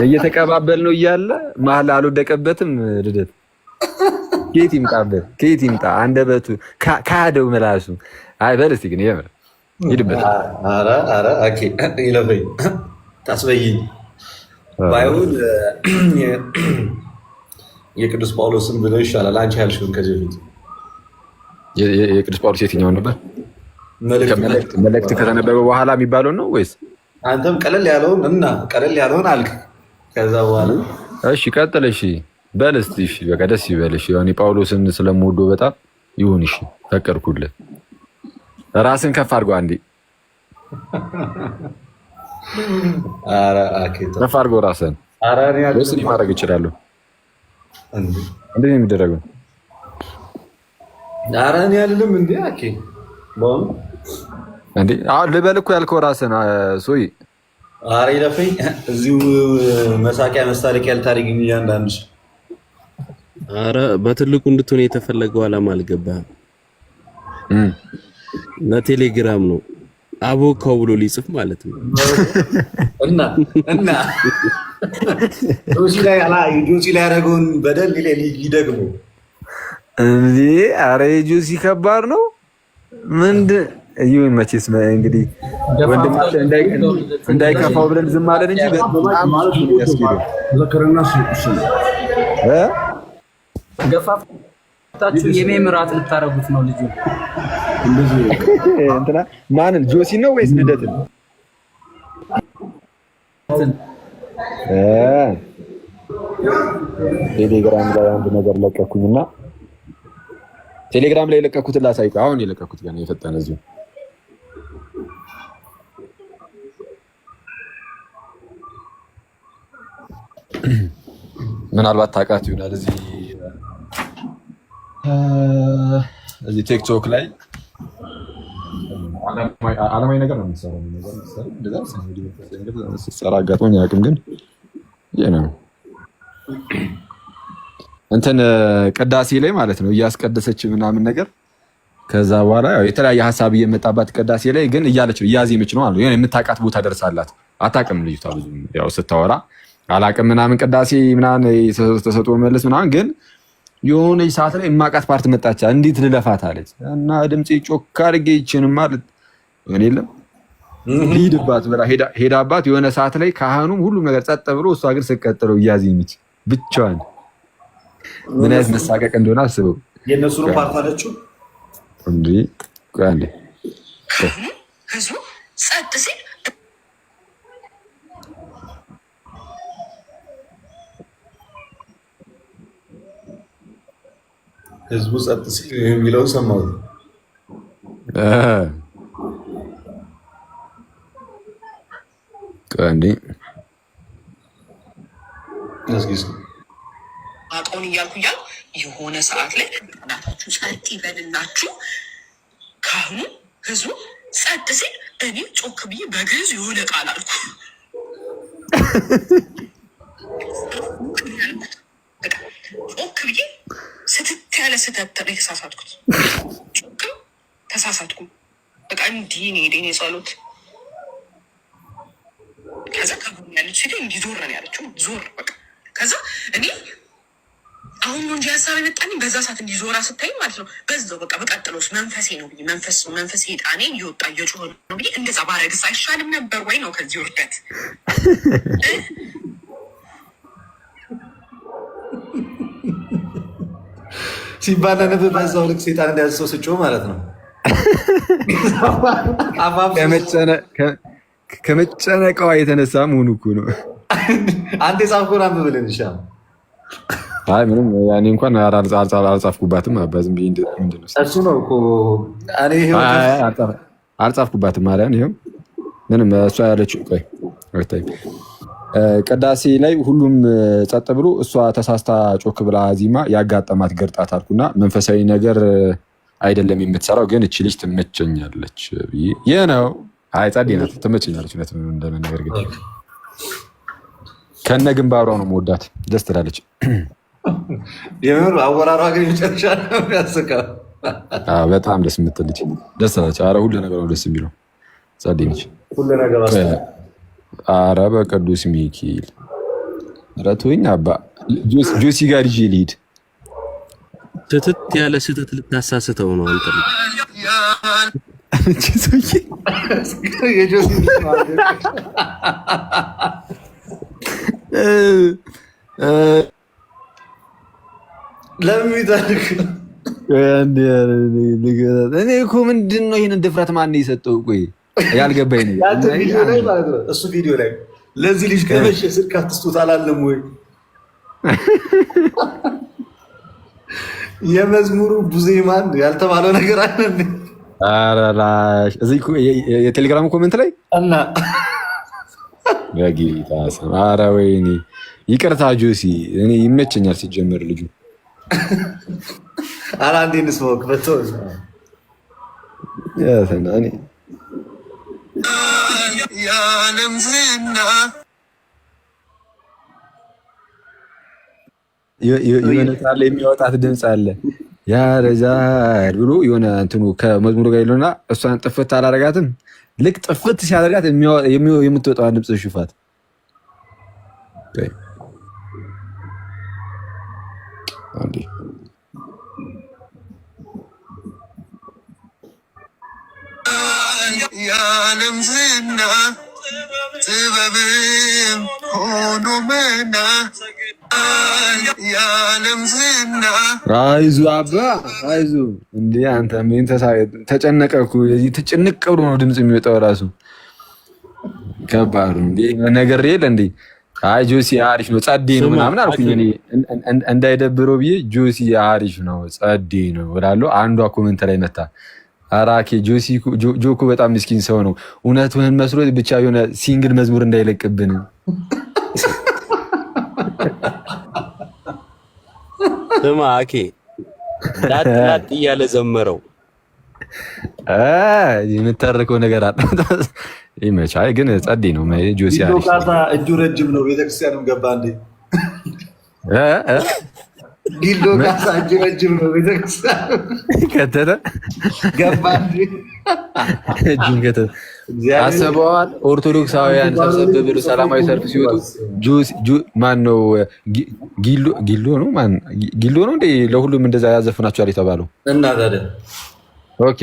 እየተቀባበል ነው እያለ መሀል አልወደቀበትም። ልደት ከየት ይምጣ አንደበቱ ካደው ምላሱ። አይ በል እስኪ ግን የምር ሂድበት። ኧረ ኦኬ ይለፈኝ ታስበይኝ ባይሆን የቅዱስ ጳውሎስን ብለው ይሻላል። አንቺ ያልሽውን ከዚህ በፊት የቅዱስ ጳውሎስ የትኛውን ነበር? መልእክት ከተነበበ በኋላ የሚባለው ነው ወይስ? አንተም ቀለል ያለውን አልክ። ከዛ በኋላ እሺ ቀጥል። እሺ በል እስኪ። እሺ በቃ ደስ ይበልሽ። ያው ጳውሎስን ስለምወደው በጣም ይሁን። እሺ ፈቀድኩልህ። ራስን ከፍ አድርጎ አንዴ ከፍ አድርጎ ራስን። ወይስ እኔ ማድረግ እችላለሁ? እንዴት ነው የሚደረገው? ኧረ እኔ አልልም እንዴ አኬ እንዴ አሁን ልበል እኮ ያልከው ራስን ሶይ። ኧረ ይለፈኝ። እዚሁ መሳቂያ መሳለቂያ ልታደርጊኝ እያንዳንዱ። ኧረ በትልቁ እንድትሆን የተፈለገው ዓላማ አልገባህም። በቴሌግራም ነው አቦካው ብሎ ሊጽፍ ማለት ነው። እና ጆሲ ላይ ያደረገውን በደል ሊደግሙ እንዴ? አረ ጆሲ ከባድ ነው። ምንድን ይሁን መቼስ እንግዲህ ወንድማችን እንዳይከፋው ብለን ዝም አለን እንጂ በጣም ያስኬደው ገፋፍታችሁ የሜምራት ልታረጉት ነው ልጁ። እንትና ማንን ጆሲ ነው ወይስ ልደትን? ቴሌግራም ላይ አንድ ነገር ለቀኩኝና ቴሌግራም ላይ ለቀኩት ላሳይኩ። አሁን የለቀኩት ገና የፈጠነ እዚሁ ምናልባት ታውቃት ይሆናል። እዚህ ቲክቶክ ላይ አለማዊ ነገር ነው የሚሰራው። እንደዛ አጋጥሞኝ አያውቅም፣ ግን ይሄ ነው እንትን ቅዳሴ ላይ ማለት ነው እያስቀደሰች ምናምን ነገር። ከዛ በኋላ ያው የተለያየ ሀሳብ እየመጣባት ቅዳሴ ላይ ግን እያለች እያዜመች ነው አሉ። የሆነ የምታውቃት ቦታ ደርሳላት አታውቅም ልጅቷ ብዙ ያው ስታወራ አላውቅም ምናምን ቅዳሴ ምናምን ተሰጥቶ መለስ ምናምን። ግን የሆነ ሰዓት ላይ የማውቃት ፓርት መጣች። እንዴት ልለፋት አለች እና ድምጽ ጮክ አድርጌ ይችንም ማለት ምን የለም ሊድባት ብላ ሄዳባት የሆነ ሰዓት ላይ ካህኑም ሁሉም ነገር ጸጥ ብሎ እሷ ግን ስቀጥለው እያዜመች ብቻዋን ምን አይነት መሳቀቅ እንደሆነ አስበው። የነሱን ፓርት አለችው እንዴ ቃንዴ ህዝቡ ጸጥ ሲል ህዝቡ ጸጥ ሲል የሚለው ሰማው። ቃንዴ አስጊስ አቆን እያልኩ የሆነ ሰዓት ላይ እናታችሁ ጸጥ ይበልላችሁ ካህኑ ህዝቡ ጸጥ ሲል እኔ ጮክ ብዬ በግዕዝ የሆነ ቃል አልኩ። ጮክ ብዬ ስትት ያለ ስተት ነው የተሳሳትኩት። ጮክ ተሳሳትኩ። በቃ እንዲህ ነው የኔ ጸሎት። ከዛ ከጎን ያለች ሴት እንዲዞር ነው ያለችው። ዞር በቃ ከዛ እኔ አሁን ነው እንጂ ሀሳብ የመጣኝ በዛ ሰዓት እንዲዞራ ስታይ ማለት ነው። በዛው በቃ በቀጥሎስ መንፈሴ ነው ብዬ መንፈስ ሄጣኔ እየወጣ እየጮኸ ነው ብዬ እንደዛ ባረግስ አይሻልም ነበር ወይ ነው ከዚህ ውርደት ሲባላነብ በዛው ልክ ሴጣን እንዳያዘው ስጮህ ማለት ነው። ከመጨነቀዋ የተነሳ መሆኑ እኮ ነው። አንዴ ጻፍኩን አንብብልን ይሻል። አይ ምንም ያኔ እንኳን አልጻፍኩባትም። አባዝም ቢይ ምንድን ነው እሱ ነው እኮ እኔ አልጻፍኩባትም ማለት ነው። ምንም እሷ ያለችው ቆይ ወርታይ ቅዳሴ ላይ ሁሉም ጸጥ ብሎ እሷ ተሳስታ ጮክ ብላ ዚማ ያጋጠማት ገርጣት አልኩና መንፈሳዊ ነገር አይደለም የምትሰራው፣ ግን እቺ ልጅ ትመቸኛለች ይሄ ነው። አይ ጸዴ ናት፣ ትመቸኛለች። እውነት ነው እንደነገር ግን ከነ ግንባሯ ነው የምወዳት፣ ደስ ትላለች። የምር አወራሯ ግን መጨረሻ ነው ያስቀው። በጣም ደስ የምትል ልጅ፣ ደስ ትላለች። ኧረ ሁሉ ነገር ነው ደስ የሚለው። ጸዴ ነች ሁሉ ነገር ኧረ በቅዱስ ሚካኤል ረቶኝ አባ ጆሲ ጋር ይዤ ልሂድ። ትትት ያለ ስህተት ልታሳስተው ነው አንተ እኔ እኮ ምንድን ነው ይህንን ድፍረት ማን የሰጠው? ቆይ ያልገባኝ እሱ ቪዲዮ ላይ ለዚህ ልጅ ከመሸ ስልክ አትስጡት አላለም ወይ? የመዝሙሩ ቡዜማን ያልተባለው ነገር አለ። እዚህ የቴሌግራም ኮሜንት ላይ እና በጌታ ስም ኧረ ወይኔ ይቅርታ ጆሲ፣ እኔ ይመቸኛል ሲጀመር ልጁ አንዴ እንስማው ክፈተው እኔ የዓለም ዝና የሆነ ቃል የሚያወጣት ድምፅ አለ። ያረዛል ብሎ የሆነ እንትኑ ከመዝሙሩ ጋር ይለውና እሷን ጥፍት አላረጋትም። ልክ ጥፍት ሲያደርጋት የምትወጣው ድምፅ ሽፋት የዓለም ዝና ጥበብም ሆኖ መና የዓለም ዝና አይዞህ አባ አይዞህ። እንዴ አንተ ምን ተጨነቀ እኮ የዚህ ተጨንቅ ብሎ ነው ድምፅ የሚወጣው ራሱ ከባድ ነው። ነገር የለ እንዴ አይ ጆሲ አሪፍ ነው ጸዴ ነው ምናምን አልኩኝ እኔ እንዳይደብረው ብዬ ጆሲ አሪፍ ነው ጸዴ ነው እላለሁ። አንዷ ኮሜንት ላይ መታ አራኬ ጆኮ በጣም ምስኪን ሰው ነው እውነቱን መስሎት ብቻ የሆነ ሲንግል መዝሙር እንዳይለቅብን ስማ አኬ ላጥ እያለ ዘመረው የምታረከው ነገር አለ ይመቻይ ግን ጸዴ ነው ጆሲ አሪፍ እጁ ረጅም ነው ቤተክርስቲያንም ገባ እንዴ ጊሎ ካሳ እጁ ረጅም ነው ቤተክርስቲያን ከተተ ገባ እንዴ እጁን ከተተ አሰበዋል። ኦርቶዶክሳውያን ሰብሰብ ብለው ሰላማዊ ሰልፍ ሲወጡ ማን ነው ጊሎ ነው እንዴ ለሁሉም እንደዛ ያዘፍናቸዋል የተባለው እና ታዲያ ኦኬ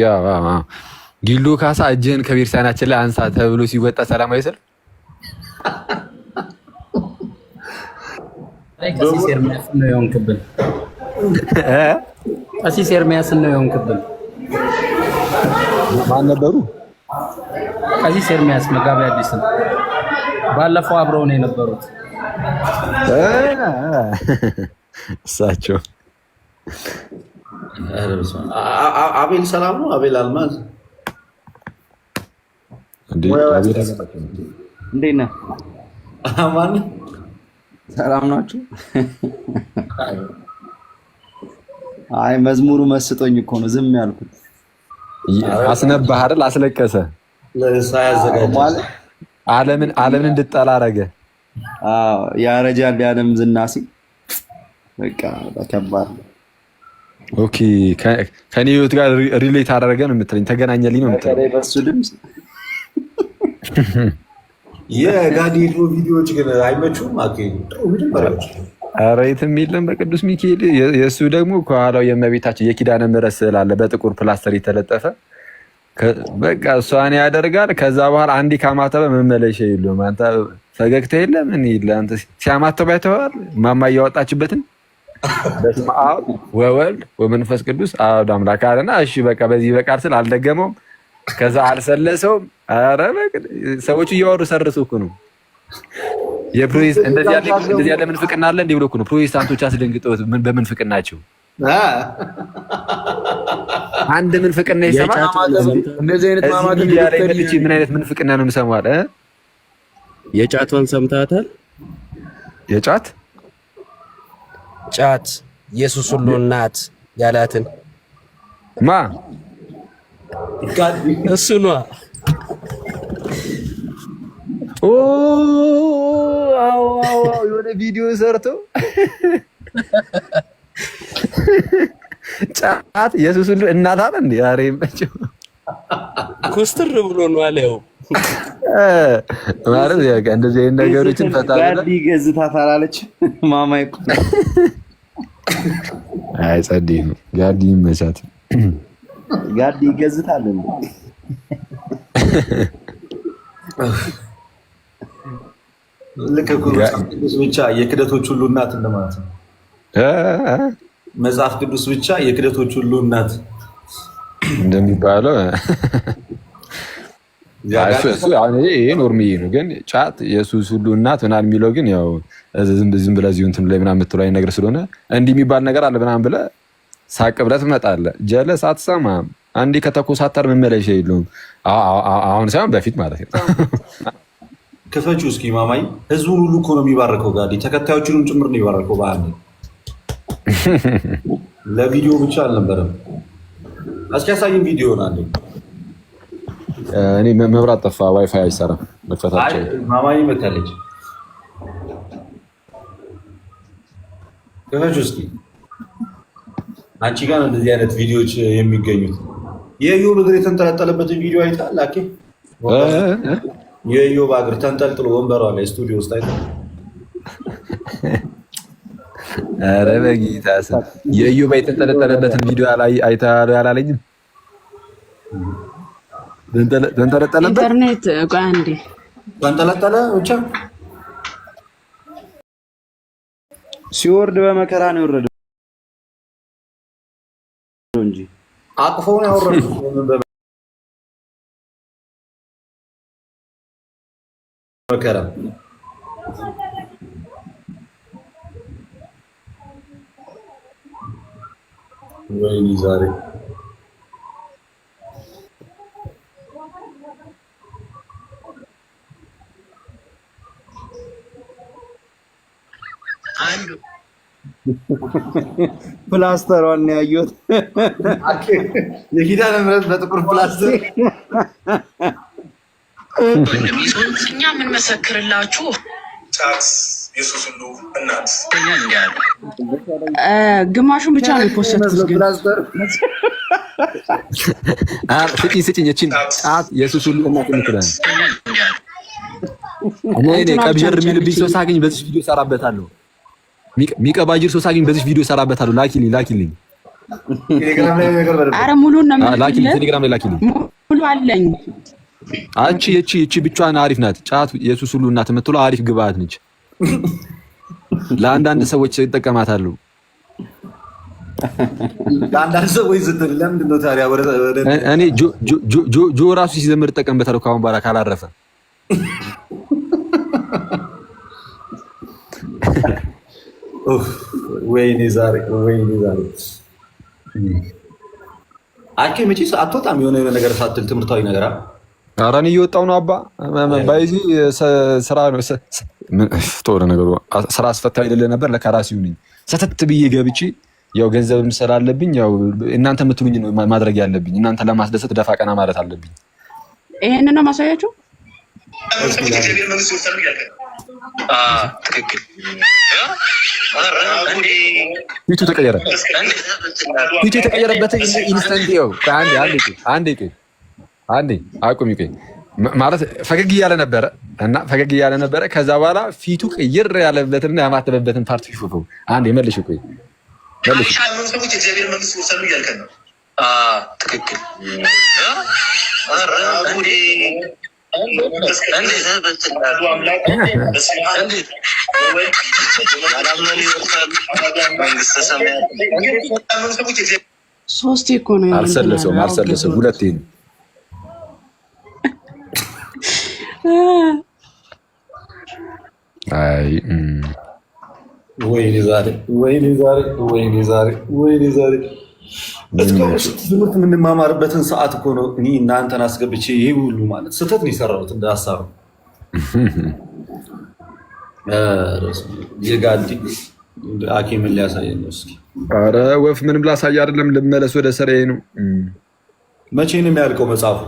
ጊሎ ካሳ እጅህን ከቤተክርስቲያናችን ላይ አንሳ ተብሎ ሲወጣ ሰላማዊ ሰልፍ ቀሲስ ኤርሚያስ ነው የሆንክብን ቀሲስ ኤርሚያስ ነው የሆንክብን ማን ነበሩ? ቀሲስ ኤርሚያስ መጋቢ አዲስ ባለፈው አብረው ነው የነበሩት እሳቸው። አቤል ሰላም ነው አቤል አልማዝ እንዴት ነህ? አማን ሰላም ናችሁ? አይ መዝሙሩ መስጦኝ እኮ ነው ዝም ያልኩት። አስነባህ አይደል? አስለቀሰ ሳያዘጋጅ ዓለምን እንድጠላ አደረገ። አዎ ያረጃል የዓለም ዝና ሲል በቃ ከባድ ነው። ኦኬ ከኔ ህይወት ጋር ሪሌት አደረገ ነው የምትለኝ? ተገናኘልኝ ነው የምትለኝ? በሱ ድምፅ የጋዲ ቪዲዮዎች ግን አይመቹም። ኧረ የትም የለም በቅዱስ ሚካኤል። የእሱ ደግሞ ከኋላው የእመቤታችን የኪዳነ ምሕረት ስዕል አለ በጥቁር ፕላስተር የተለጠፈ በቃ እሷን ያደርጋል። ከዛ በኋላ አንዴ ካማተበ መመለሻ የለውም። አንተ ፈገግታ የለም ምን ይል አንተ ሲያማተብ አይተኸዋል? ማማ እያወጣችበትን በስመ አብ ወወልድ ወመንፈስ ቅዱስ አሐዱ አምላክ አለና እሺ በቃ በዚህ በቃል ስል አልደገመውም። ከዛ አልሰለሰውም። ኧረ ሰዎቹ እያወሩ ሰርሱ እኮ ነው እንደዚህ ያለ ምንፍቅና አለ እንዴ ብሎ እኮ ነው ፕሮቴስታንቶች አስደንግጠውት በምንፍቅናቸው አንድ ምንፍቅና ይሰማል። እንደዚህ አይነት ማማት ምን አይነት ምንፍቅና ነው የምሰማው? የጫቷን ሰምታታል? ጫት ኢየሱስ ሁሉ እናት ያላትን ማ እሱ ነው። የሆነ ቪዲዮ ሰርቶ ጫት ኢየሱስ ሁሉ እናት አለ እንዴ? ኧረ ይመቸው ኮስተር ብሎ ነው አለው ማለት ያጋ እንደዚህ አይነት ነገሮችን ፈታለ ጋዲ ገዝታታል አለች ማማ ይቆ አይ ጸዴ ነው ጋዲ ይመቻት። ጋዲ ገዝታል እንዴ? ልክ እኮ ቅዱስ ብቻ የክደቶች ሁሉ እናት እንደማለት ነው። መጽሐፍ ቅዱስ ብቻ የክደቶች ሁሉ እናት እንደሚባለው ይሄ ኖርማሊ ነው። ግን ጫት ኢየሱስ ሁሉ እናት ምናምን የሚለው ግን ያው ዝም ብለህ እዚሁ እንትን ላይ ምናምን የምትለው ነገር ስለሆነ እንዲህ የሚባል ነገር አለ ምናምን ብለህ ሳቅ ብለህ ትመጣለህ። ጀለስ አትሰማም። አንዴ ከተኮሳተር መመለሻ የለውም። አሁን ሳይሆን በፊት ማለት ነው። ክፈችው እስኪ ማማይ። ህዝቡን ሁሉ እኮ ነው የሚባርከው ጋዲ፣ ተከታዮቹንም ጭምር ነው የሚባርከው። በአንድ ለቪዲዮ ብቻ አልነበረም። እስኪ ያሳየን ቪዲዮ ናለ። እኔ መብራት ጠፋ፣ ዋይፋይ አይሰራም። መክፈታቸው ማማይ መታለች። ክፈችው እስኪ አንቺ ጋር እንደዚህ አይነት ቪዲዮዎች የሚገኙት የኢዮብ እግር የተንጠለጠለበትን ቪዲዮ አይተሃል? አኬ የኢዮብ እግር ተንጠልጥሎ ወንበሯ ላይ ስቱዲዮ ውስጥ አይተሃል? ኧረ በጌታ ስም የኢዮብ የተንጠለጠለበትን ቪዲዮ አይተሃል ያላለኝም? ተንጠለጠለበት ኢንተርኔት ቆይ አንዴ ተንጠለጠለ ብቻ ሲወርድ በመከራ ነው የወረደው እንጂ አቅፎ ነው ያወረደው በመከራ። ወይኔ ዛሬ አንዱ ፕላስተሯን ያዩት የኪዳነ ምሕረት በጥቁር ፕላስተር እኛ ምን መሰክርላችሁ ጫት ኢየሱስ ሁሉ እናት ግማሹን ብቻ ነው የፖስተቱት። ስጪኝ እቺን ጫት ኢየሱስ ሁሉ እናት የምትለን እኔ ቀብጀር የሚልብኝ ሰው ሳገኝ በዚህ ቪዲዮ እሰራበታለሁ። ሚቀባጅር ሰው ሳገኝ በዚህ ቪዲዮ እሰራበታለሁ። ላኪልኝ ቴሌግራም ላይ ነገር በደንብ አረ ሙሉን ነው ላኪልኝ፣ ቴሌግራም ላይ ላኪልኝ። ሙሉ አለኝ። እቺ ብቻዋን አሪፍ ናት። ጫት ኢየሱስ ሁሉ እናት የምትለው አሪፍ ግብአት ነች። ለአንዳንድ ሰዎች ይጠቀማታሉ። ለአንዳንድ ሰዎች ስትል ለምንድን ነው ታዲያ? እኔ ጆ ራሱ ሲዘምር እጠቀምበታለሁ ከአሁን በኋላ ካላረፈ። ወይኔ ዛሬ አኬ መቼስ አትወጣም። የሆነ ነገር ሳትል ትምህርታዊ ነገር አለ። ኧረ እኔ እየወጣሁ ነው አባ ባይዚ ስራ ነው ተወረ ነገሩ። ስራ አስፈታ አይደለ ነበር ለካ ራሴው ነኝ ሰተት ብዬ ገብቼ ያው ገንዘብም ስላለብኝ ያው እናንተ የምትሉኝ ነው ማድረግ ያለብኝ። እናንተ ለማስደሰት ደፋ ቀና ማለት አለብኝ። ይሄን ነው ማሳያችሁ። ትክክል ፊቱ ተቀየረ። ፊቱ የተቀየረበት ኢንስታንት ይኸው አንዴ አቁም ይቆይ ማለት ፈገግ እያለ ነበረ ከዛ በኋላ ፊቱ ቀይር ያለበትና ያማተበበትን ፓርት ሹፉ አንዴ መልሽ ቆይ መልሽ ሰዎች እግዚአብሔር መንግስት ወሰኑ እያልከን ነው። ትክክል ሶስቴ እኮ ነው አልሰለሰውም ሁለቴ ነው። አይ ወይኔ ዛሬ ትምህርት የምንማማርበትን ሰዓት እኮ ነው። እኔ እናንተን አስገብቼ ይሄ ሁሉ ማለት ስህተት ነው የሰራሁት እንደ ሀሳብ የጋዲ ሐኪምን ሊያሳየን ነው። እስኪ ኧረ ወፍ ምንም ላሳይ አይደለም ልመለስ ወደ ስራዬ ነው። መቼ ነው የሚያልቀው መጽሐፉ?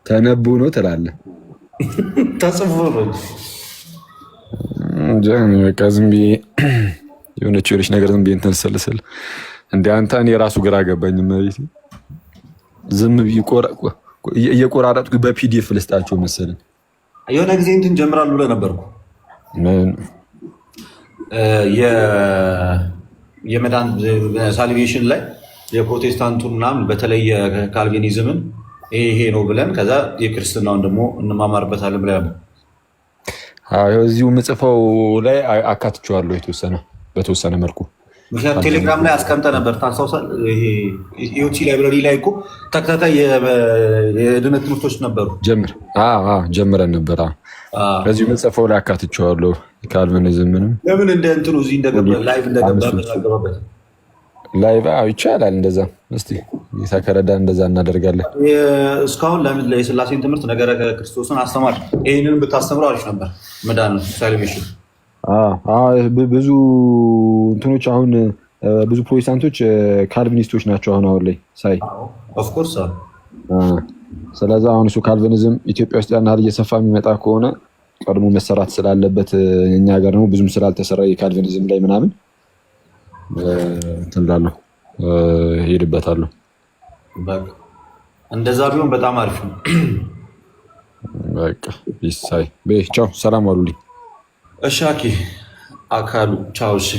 ተነቡ ነው ትላለህ ተጽፎ ነው በቃ ዝም ብዬ የሆነች ነገር ዝም ብዬ እንትን ስልስል እንደ አንተ እኔ ራሱ ግራ ገባኝ። ማለት ዝም ብዬ እየቆራረጥኩ በፒዲኤፍ ልስጣቸው መሰለኝ። የሆነ ጊዜ እንትን ጀምራሉ ብለህ ነበርኩ የመዳን ሳልቬሽን ላይ የፕሮቴስታንቱን ምናምን በተለይ የካልቪኒዝምን ይሄ ነው ብለን ከዛ የክርስትናውን ደግሞ እንማማርበታለን ብለን እዚሁ ምጽፈው ላይ አካትቼዋለሁ በተወሰነ መልኩ። ምክንያቱም ቴሌግራም ላይ አስቀምጠህ ነበር ታስታውሳለህ? ኢዮቲ ላይብረሪ ላይ እኮ ተከታታይ የድነት ትምህርቶች ነበሩ ጀምረን ነበር። እዚሁ ምጽፈው ላይ አካትቼዋለሁ። ካልቪኒዝምንም ለምን እንደ እንትኑ እዚህ እንደገባ ላይቭ እንደገባበት ላይቭ ይቻላል። እንደዛ እስቲ ከረዳ እንደዛ እናደርጋለን። እስካሁን ለምን የስላሴን ትምህርት ነገረ ክርስቶስን አስተማር። ይህንን ብታስተምረው አሪፍ ነበር። መዳን ሳልቬሽን ብዙ እንትኖች አሁን ብዙ ፕሮቴስታንቶች ካልቪኒስቶች ናቸው አሁን ላይ ሳይ ኦፍኮርስ። ስለዚህ አሁን እሱ ካልቪኒዝም ኢትዮጵያ ውስጥ ያን ያህል እየሰፋ የሚመጣ ከሆነ ቀድሞ መሰራት ስላለበት እኛ ሀገር ነው ብዙም ስላልተሰራ የካልቪኒዝም ላይ ምናምን እንትን እላለሁ ሄድበታለሁ። በቃ እንደዛ ቢሆን በጣም አሪፍ ነው። በቃ ቢሳይ ቻው፣ ሰላም ዋሉልኝ። እሺ አኪ አካሉ ቻው። እሺ